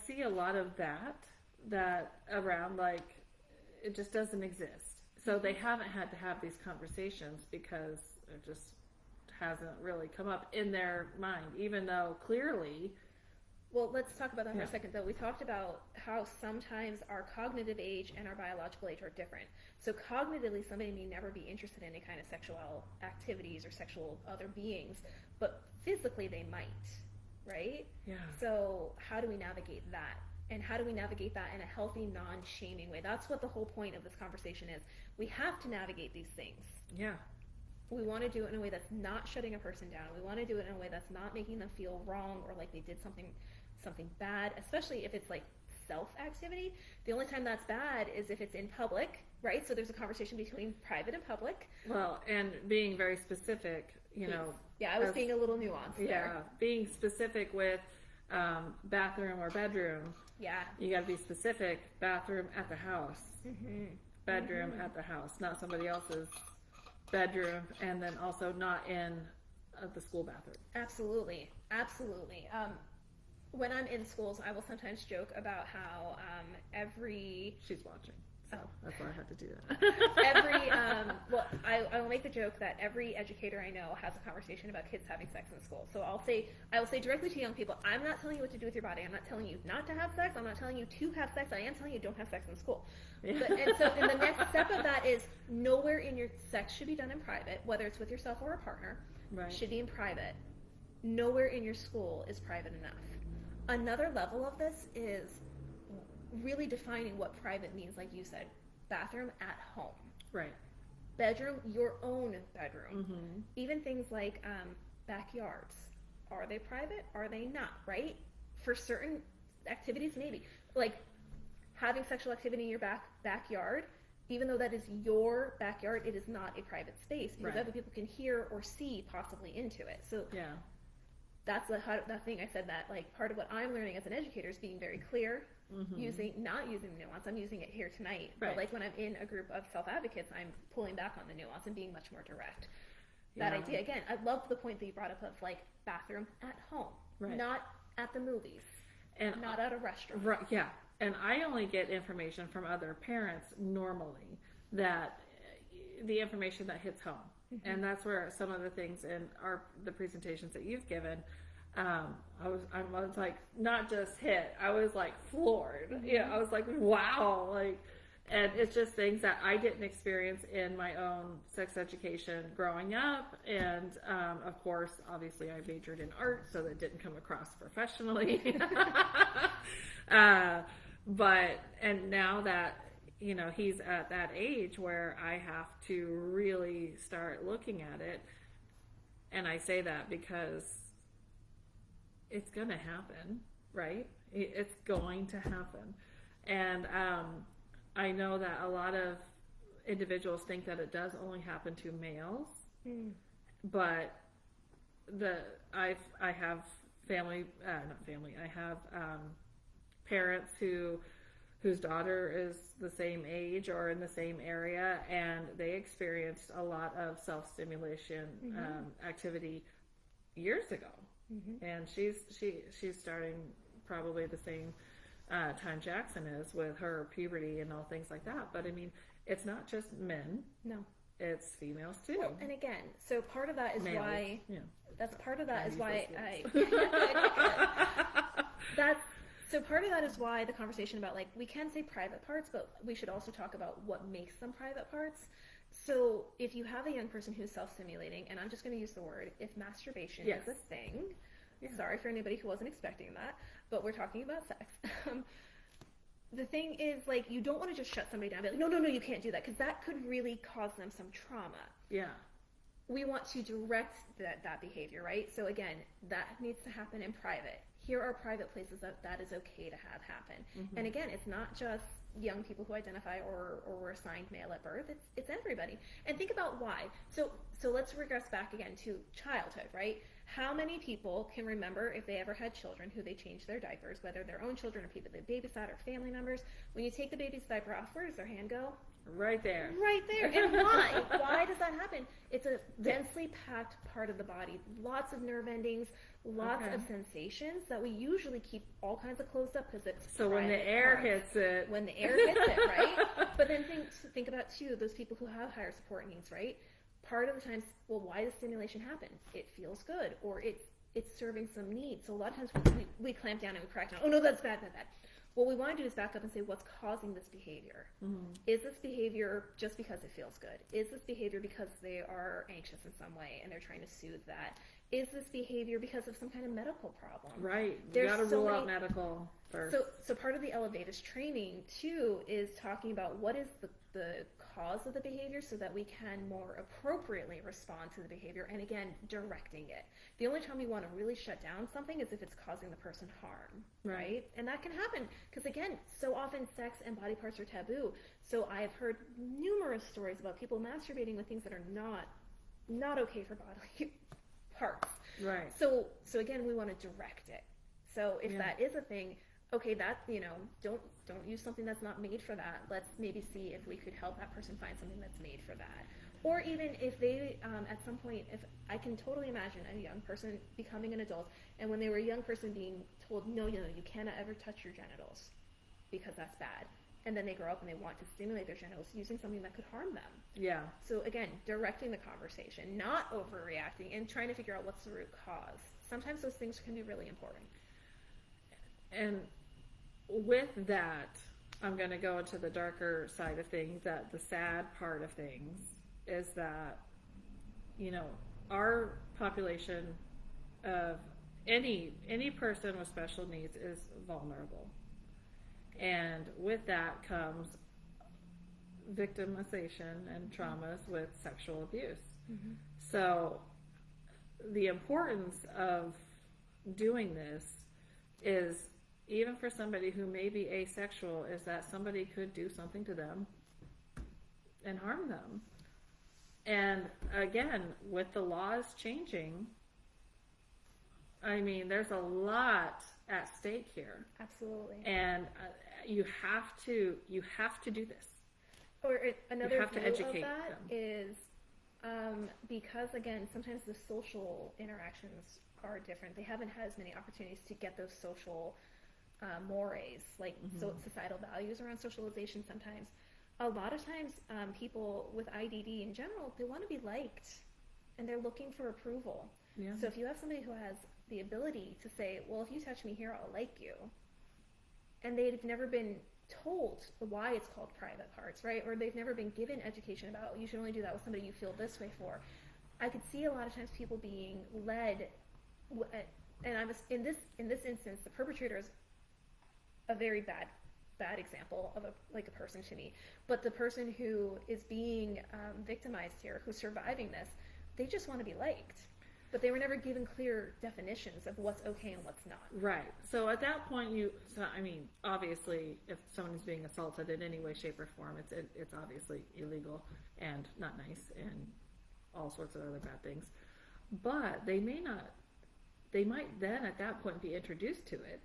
see a lot of that around, like, it just doesn't exist. So they haven't had to have these conversations because it just hasn't really come up in their mind, even though clearly... Well, let's talk about that for a second, though. We talked about how sometimes our cognitive age and our biological age are different. So cognitively, somebody may never be interested in any kind of sexual activities or sexual other beings, but physically they might, right? Yeah. So how do we navigate that? And how do we navigate that in a healthy, non-shaming way? That's what the whole point of this conversation is. We have to navigate these things. Yeah. We want to do it in a way that's not shutting a person down. We want to do it in a way that's not making them feel wrong or like they did something bad, especially if it's like self-activity. The only time that's bad is if it's in public, right? So there's a conversation between private and public. Well, and being very specific, you know. Yeah, I was being a little nuanced there. Yeah, being specific with bathroom or bedroom. Yeah. You got to be specific. Bathroom at the house. Bedroom at the house, not somebody else's bedroom, and then also not in the school bathroom. Absolutely. When I'm in schools, I will sometimes joke about how She's watching, so that's why I had to do that. I will make the joke that every educator I know has a conversation about kids having sex in school. So I will say directly to young people, I'm not telling you what to do with your body. I'm not telling you not to have sex. I'm not telling you to have sex. I am telling you don't have sex in school. Yeah. And the next step of that is nowhere in your sex should be done in private, whether it's with yourself or a partner. Right. Should be in private. Nowhere in your school is private enough. Another level of this is really defining what private means, like you said, bathroom at home. Right. Bedroom, your own bedroom. Mm-hmm. Even things like backyards. Are they private? Are they not? Right? For certain activities, maybe. Like having sexual activity in your backyard, even though that is your backyard, it is not a private space because other people can hear or see possibly into it. So yeah, that's that thing I said that like part of what I'm learning as an educator is being very clear, not using nuance. I'm using it here tonight. Right. But like when I'm in a group of self-advocates, I'm pulling back on the nuance and being much more direct. That idea, again, I love the point that you brought up of like bathroom at home, not at the movies, and not at a restaurant. Right, yeah. And I only get information from other parents normally, that the information that hits home. Mm-hmm. And that's where some of the things in the presentations that you've given, I was like, not just hit, I was like floored. Mm-hmm. Yeah, I was like, wow, like, and it's just things that I didn't experience in my own sex education growing up. And of course, obviously, I majored in art, so that didn't come across professionally. And now that, you know, he's at that age where I have to really start looking at it. And I say that because it's going to happen, right? It's going to happen. And I know that a lot of individuals think that it does only happen to males, but I have parents whose daughter is the same age or in the same area, and they experienced a lot of self-stimulation activity years ago. Mm-hmm. And she's starting probably the same time Jackson is with her puberty and all things like that. But I mean, it's not just men. No. It's females too. Well, and again, so part of that is males. Why Yeah. That's part of that is why So part of that is why the conversation about, like, we can say private parts, but we should also talk about what makes them private parts. So if you have a young person who's self-stimulating, and I'm just going to use the word, if masturbation is a thing, sorry for anybody who wasn't expecting that, but we're talking about sex. The thing is, like, you don't want to just shut somebody down and be like, no, you can't do that, because that could really cause them some trauma. Yeah. We want to direct that behavior, right? So again, that needs to happen in private. Here are private places that is okay to have happen. Mm-hmm. And again, it's not just young people who identify or were assigned male at birth. It's everybody. And think about why. So let's regress back again to childhood, right? How many people can remember if they ever had children who they changed their diapers, whether their own children or people they babysat or family members? When you take the baby's diaper off, where does their hand go? Right there. Right there. And why? Why does that happen? It's a densely packed part of the body. Lots of nerve endings, lots of sensations that we usually keep all kinds of closed up because it's so when the air hits it. When the air hits it, right? But then think about, too, those people who have higher support needs, right? Part of the times, well, why does stimulation happen? It feels good, or it's serving some need. So a lot of times we clamp down and we crack down. Oh, no, that's bad. What we want to do is back up and say, what's causing this behavior? Mm-hmm. Is this behavior just because it feels good? Is this behavior because they are anxious in some way and they're trying to soothe that? Is this behavior because of some kind of medical problem? Right. You got to rule out medical first. So part of the Elevatus training, too, is talking about what is the cause of the behavior so that we can more appropriately respond to the behavior, and again, directing it. The only time we want to really shut down something is if it's causing the person harm, right? And that can happen because, again, so often sex and body parts are taboo. So I have heard numerous stories about people masturbating with things that are not okay for bodily parts. Right. So again, we want to direct it. So if that is a thing, okay, that, don't use something that's not made for that. Let's maybe see if we could help that person find something that's made for that. Or even if they, at some point, if I can totally imagine a young person becoming an adult, and when they were a young person being told, no, you cannot ever touch your genitals because that's bad. and then they grow up and they want to stimulate their genitals using something that could harm them. Yeah. So again, directing the conversation, not overreacting, and trying to figure out what's the root cause. Sometimes those things can be really important. And with that, I'm going to go into the darker side of things, that the sad part of things is that, you know, our population of any person with special needs is vulnerable. And with that comes victimization and traumas with sexual abuse. Mm-hmm. So the importance of doing this is, even for somebody who may be asexual, is that somebody could do something to them and harm them. And again, with the laws changing, I mean, there's a lot at stake here. Absolutely. And you have to do this. Or another have to view educate of that them. is because, again, sometimes the social interactions are different. They haven't had as many opportunities to get those social mores, like societal values around socialization sometimes. A lot of times, people with IDD in general, they want to be liked, and they're looking for approval. Yeah. So if you have somebody who has the ability to say, well, if you touch me here, I'll like you, and they've never been told why it's called private parts, right? Or they've never been given education about, you should only do that with somebody you feel this way for. I could see a lot of times people being led, and I was in this instance, the perpetrator is a very bad example of a person to me. But the person who is being victimized here, who's surviving this, they just want to be liked. But they were never given clear definitions of what's okay and what's not. Right. So at that point, I mean, obviously, if someone is being assaulted in any way, shape, or form, it's obviously illegal and not nice and all sorts of other bad things. But they might then at that point be introduced to it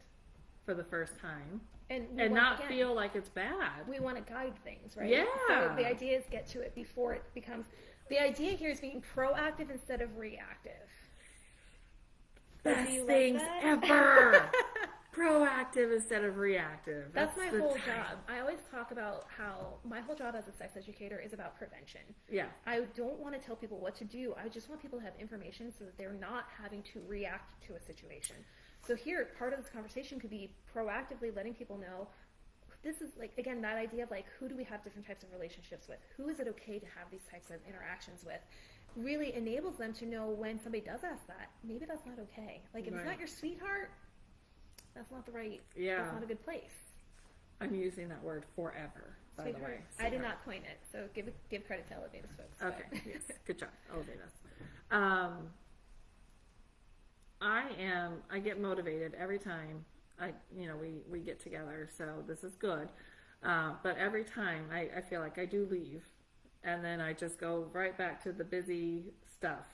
for the first time and not feel like it's bad. We want to guide things, right? Yeah. So the idea is get to it before it becomes. The idea here is being proactive instead of reactive. Best things ever. Proactive instead of reactive. That's my whole job. I always talk about how my whole job as a sex educator is about prevention. Yeah. I don't want to tell people what to do. I just want people to have information so that they're not having to react to a situation. So here, part of this conversation could be proactively letting people know, this is like, again, that idea of like, who do we have different types of relationships with? Who is it okay to have these types of interactions with? Really enables them to know when somebody does ask that, maybe that's not okay. Like, if it's not your sweetheart, that's not the right, that's not a good place. I'm using that word forever, by the way. I did not coin it, so give credit to Elevatus folks. Okay, yes, good job, Elevatus. I get motivated every time we get together, so this is good. But every time I feel like I do leave, and then I just go right back to the busy stuff.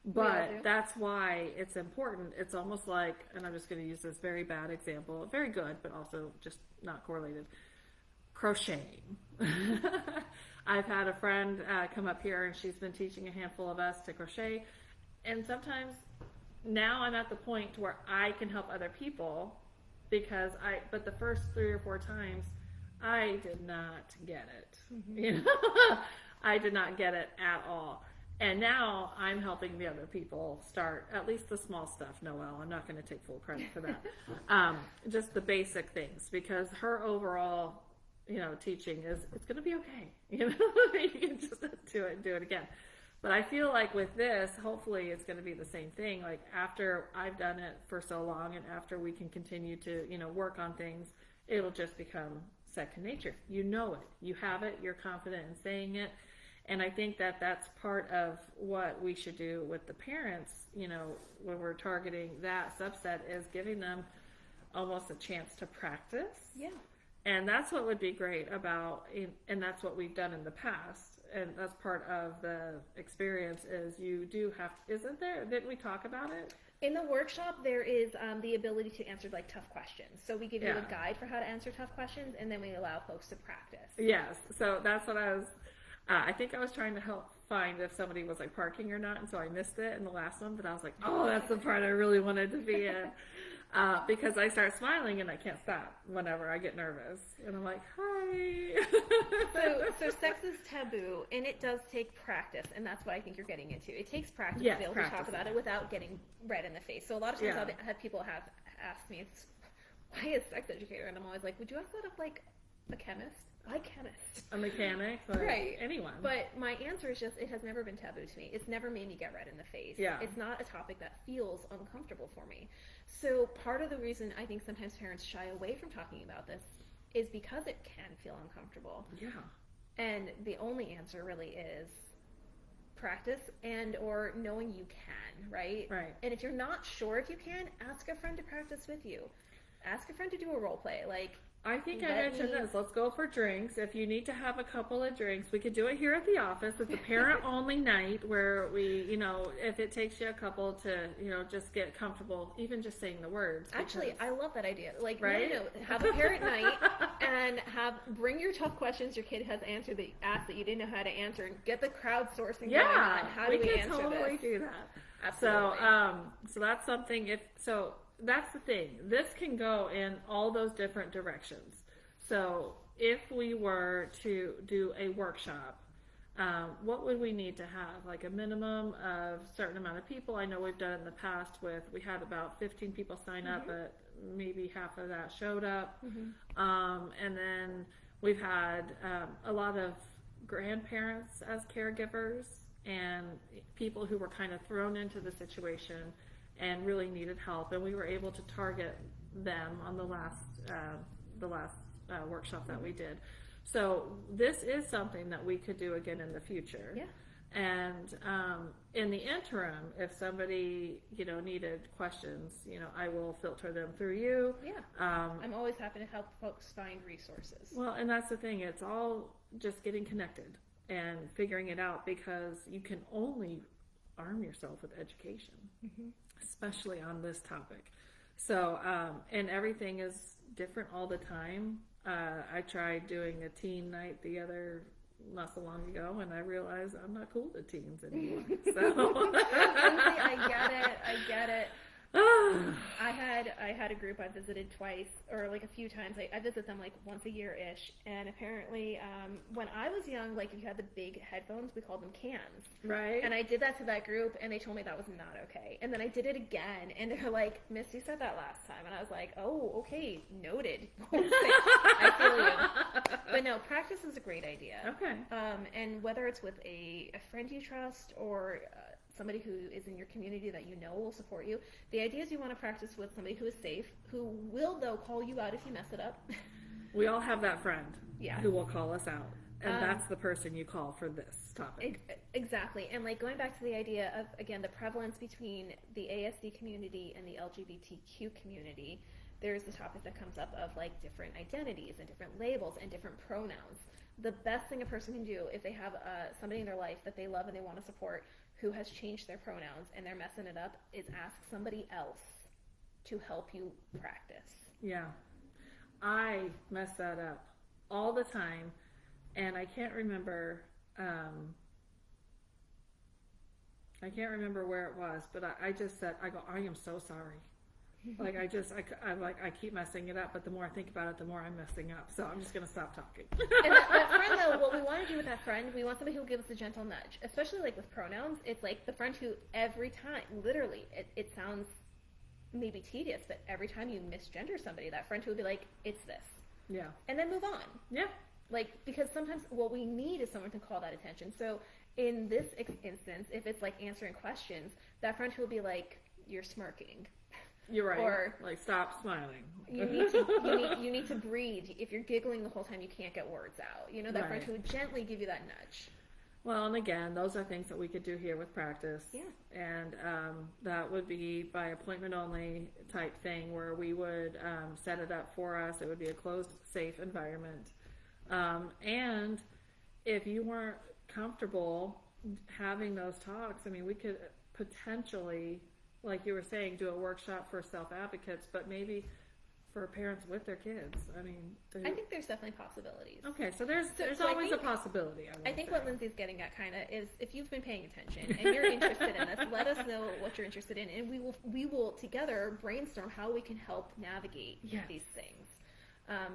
But that's why it's important. It's almost like, and I'm just going to use this very bad example, very good, but also just not correlated, crocheting. I've had a friend come up here, and she's been teaching a handful of us to crochet, and sometimes now I'm at the point where I can help other people, but the first 3 or 4 times, I did not get it. Mm-hmm. I did not get it at all. And now I'm helping the other people start at least the small stuff. Noelle, I'm not going to take full credit for that. Just the basic things, because her overall, teaching is, it's going to be okay. You can just do it again. But I feel like with this, hopefully it's going to be the same thing. Like, after I've done it for so long, and after we can continue to, work on things, it'll just become second nature. You know it. You have it. You're confident in saying it. And I think that that's part of what we should do with the parents, when we're targeting that subset, is giving them almost a chance to practice. Yeah. And that's what would be great about, and that's what we've done in the past. And that's part of the experience, is you do have, isn't there? Didn't we talk about it? In the workshop, there is the ability to answer tough questions. So we give you a guide for how to answer tough questions, and then we allow folks to practice. Yes. So that's what I think I was trying to help find if somebody was like parking or not, and so I missed it in the last one, but I was like, oh, that's the part I really wanted to be in. because I start smiling and I can't stop whenever I get nervous. And I'm like, hi. So sex is taboo, and it does take practice, and that's what I think you're getting into. It takes practice Yes, to be able to talk about it without getting red in the face. So a lot of times I've had people have asked me, why is sex educator? And I'm always like, would you ask that of like a chemist? Why chemist? A mechanic? Like right. Anyone. But my answer is just, it has never been taboo to me. It's never made me get red in the face. Yeah. It's not a topic that feels uncomfortable for me. So part of the reason I think sometimes parents shy away from talking about this is because it can feel uncomfortable. Yeah. And the only answer really is practice and or knowing you can, right? Right. And if you're not sure if you can, ask a friend to practice with you. Ask a friend to do a role play. Like, I think I mentioned this. Let's go for drinks. If you need to have a couple of drinks, we could do it here at the office. It's a parent-only night where we, if it takes you a couple to, just get comfortable, even just saying the words. Actually, I love that idea. Like, right? no, have a parent night and bring your tough questions your kid has answered that asked that you didn't know how to answer, and get the crowdsourcing going on. How do we answer this? We can totally do that. Absolutely. So that's something. That's the thing. This can go in all those different directions. So if we were to do a workshop, what would we need to have? Like a minimum of a certain amount of people. I know we've done it in the past we had about 15 people sign up, but maybe half of that showed up. And then we've had a lot of grandparents as caregivers and people who were kind of thrown into the situation and really needed help, and we were able to target them on the last workshop that we did. So this is something that we could do again in the future. Yeah. And in the interim, if somebody needed questions, I will filter them through you. Yeah. I'm always happy to help folks find resources. Well, and that's the thing. It's all just getting connected and figuring it out, because you can only arm yourself with education, especially on this topic. So, and everything is different all the time. I tried doing a teen night not so long ago, and I realized I'm not cool to teens anymore. So I get it. I had a group I visited twice, or like a few times. I visit them like once a year-ish, and apparently when I was young, like if you had the big headphones, we called them cans. Right. And I did that to that group, and they told me that was not okay. And then I did it again, and they're like, "Miss, you said that last time." And I was like, "Oh, okay, noted." I feel you. But no, practice is a great idea. Okay. And whether it's with a friend you trust or somebody who is in your community that you know will support you. The idea is you want to practice with somebody who is safe, who will, though, call you out if you mess it up. We all have that friend who will call us out. And that's the person you call for this topic. Exactly. And like going back to the idea of, again, the prevalence between the ASD community and the LGBTQ community, there's the topic that comes up of like different identities and different labels and different pronouns. The best thing a person can do if they have somebody in their life that they love and they want to support who has changed their pronouns and they're messing it up is ask somebody else to help you practice. Yeah. I mess that up all the time, and I can't remember where it was, but I just said, I am so sorry. Like I keep messing it up, but the more I think about it, the more I'm messing up. So I'm just gonna stop talking. And that friend, though, what we want to do with that friend, we want somebody who will give us a gentle nudge, especially like with pronouns. It's like the friend who every time, literally, it sounds maybe tedious, but every time you misgender somebody, that friend who will be like, "It's this," yeah, and then move on. Yeah, like because sometimes what we need is someone to call that attention. So in this instance, if it's like answering questions, that friend who will be like, "You're smirking." You're right. Or like, stop smiling. You need to breathe. If you're giggling the whole time, you can't get words out. That friend who would gently give you that nudge. Well, and again, those are things that we could do here with practice. Yeah. And that would be by appointment only type thing, where we would set it up for us. It would be a closed, safe environment. And if you weren't comfortable having those talks, I mean, we could potentially, like you were saying, do a workshop for self-advocates, but maybe for parents with their kids. I mean, I think there's definitely possibilities. Okay, so there's so I always think- a possibility. I think what Lindsay's getting at kind of is if you've been paying attention and you're interested in this, let us know what you're interested in, and we will together brainstorm how we can help navigate Yes. these things.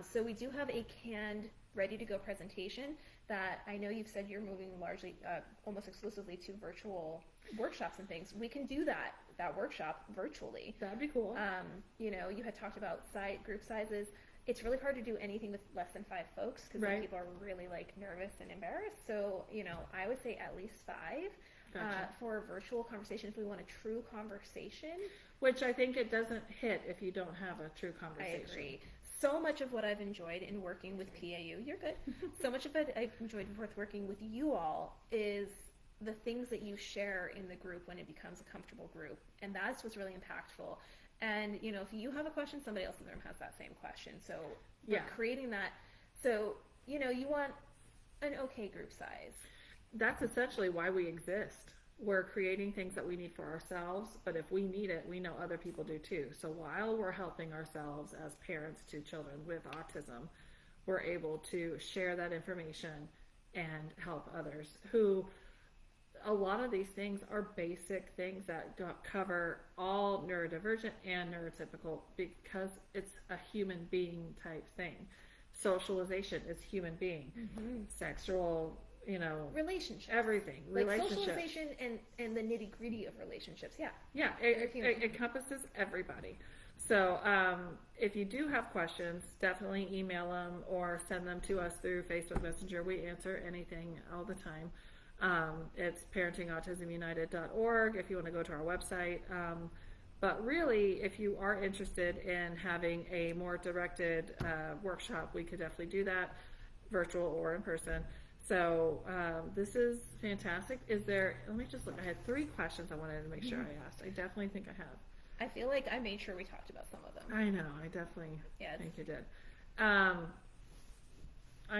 So we do have a canned, ready to go presentation that I know you've said you're moving largely, almost exclusively to virtual workshops and things. We can do that workshop virtually. That'd be cool. You know, you had talked about group sizes. It's really hard to do anything with less than 5 folks because Right. people are really like nervous and embarrassed. So, you know, I would say at least 5 Gotcha. for a virtual conversation if we want a true conversation. Which I think it doesn't hit if you don't have a true I conversation. agree. So much of what I've enjoyed in working with PAU, you're good. So much of it I've enjoyed with working with you all is the things that you share in the group when it becomes a comfortable group. And that's what's really impactful. And, you know, if you have a question, somebody else in the room has that same question. So we're Yeah. creating that. So, you know, you want an okay group size. That's essentially why we exist. We're creating things that we need for ourselves, but if we need it, we know other people do too. So while we're helping ourselves as parents to children with autism, we're able to share that information and help others who, a lot of these things are basic things that don't cover all neurodivergent and neurotypical because it's a human being type thing. Socialization is human being. Sexual, you know, Relationships. everything. Like Relationships. socialization and the nitty gritty of relationships. Yeah. Yeah, it encompasses everybody. So if you do have questions, definitely email them or send them to us through Facebook Messenger. We answer anything all the time. It's parentingautismunited.org if you want to go to our website. But really, if you are interested in having a more directed workshop, we could definitely do that, virtual or in person. So this is fantastic. Let me just look. I had 3 questions I wanted to make sure I asked. I definitely think I have. I feel like I made sure we talked about some of them. I know. I definitely Yes. think you did. I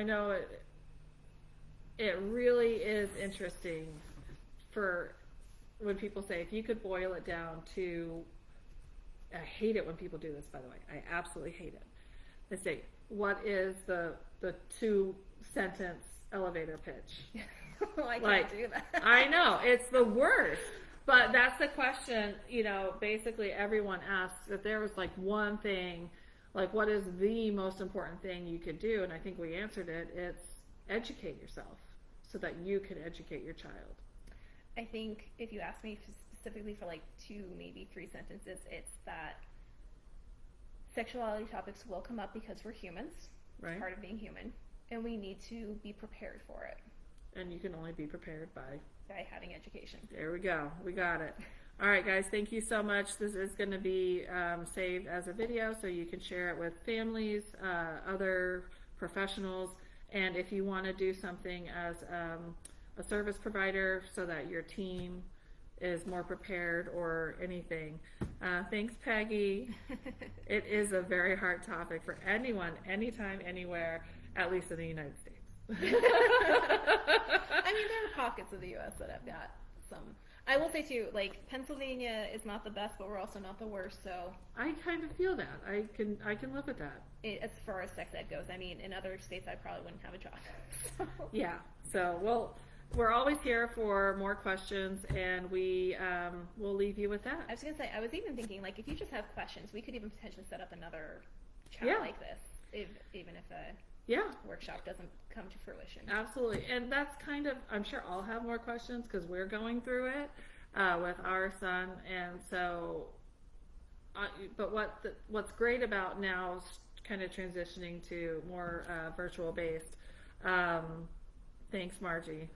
know it really is interesting for when people say, if you could boil it down to, I hate it when people do this, by the way. I absolutely hate it. They say, what is the 2-sentence elevator pitch? I can't Like, do that. I know, it's the worst. But that's the question, you know, basically everyone asks if there was like one thing, like what is the most important thing you could do? And I think we answered it. It's educate yourself so that you can educate your child. I think if you ask me specifically for like 2, maybe 3 sentences, it's that sexuality topics will come up because we're humans. Right. It's part of being human. And we need to be prepared for it And you can only be prepared by having education. There we go. We got it. All right, guys. Thank you so much. This is going to be saved as a video so you can share it with families, other professionals, and if you want to do something as a service provider so that your team is more prepared or anything. Thanks, Peggy. It is a very hard topic for anyone, anytime, anywhere, at least in the United States. I mean, there are pockets of the U.S. that have got some. I will say too, like Pennsylvania is not the best, but we're also not the worst. So I kind of feel that. I can live with that. as far as sex ed goes, I mean, in other states, I probably wouldn't have a job. So. Yeah. So we're always here for more questions, and we'll leave you with that. I was gonna say, I was even thinking, like, if you just have questions, we could even potentially set up another chat Yeah. like this, even if a Yeah. workshop doesn't come to fruition. Absolutely. And that's kind of, I'm sure I'll have more questions because we're going through it with our son. And so, but what's great about now kind of transitioning to more virtual based, thanks Margie,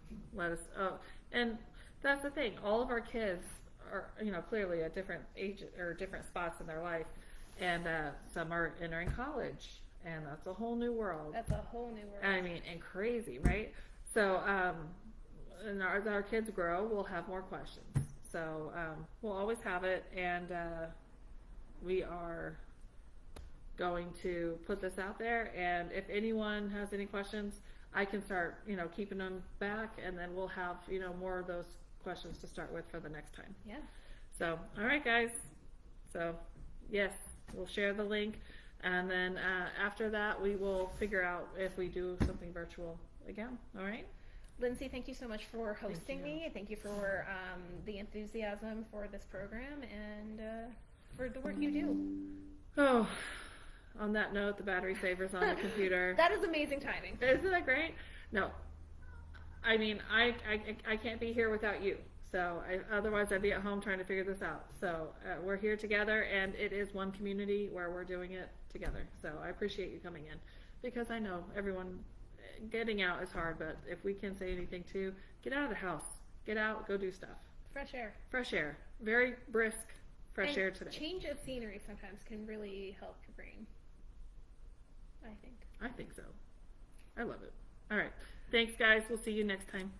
and that's the thing, all of our kids are, you know, clearly at different age or different spots in their life, and some are entering college. And that's a whole new world. That's a whole new world. I mean, and crazy, right? So, and as our kids grow, we'll have more questions. So, we'll always have it, and we are going to put this out there. And if anyone has any questions, I can start, you know, keeping them back, and then we'll have, you know, more of those questions to start with for the next time. Yeah. So, all right, guys. So, yes, we'll share the link. And then after that, we will figure out if we do something virtual again. All right? Lindsay, thank you so much for hosting you. me. Thank you for the enthusiasm for this program and for the work you do. Oh, on that note, the battery saver's on the computer. That is amazing timing. Isn't that great? No. I mean, I can't be here without you. So otherwise I'd be at home trying to figure this out. So we're here together, and it is one community where we're doing it together. So I appreciate you coming in, because I know everyone getting out is hard, but if we can say anything too, get out of the house. Get out, go do stuff. Fresh air. Fresh air. Very brisk fresh air today. Change of scenery sometimes can really help your brain, I think. I think so. I love it. All right. Thanks, guys. We'll see you next time.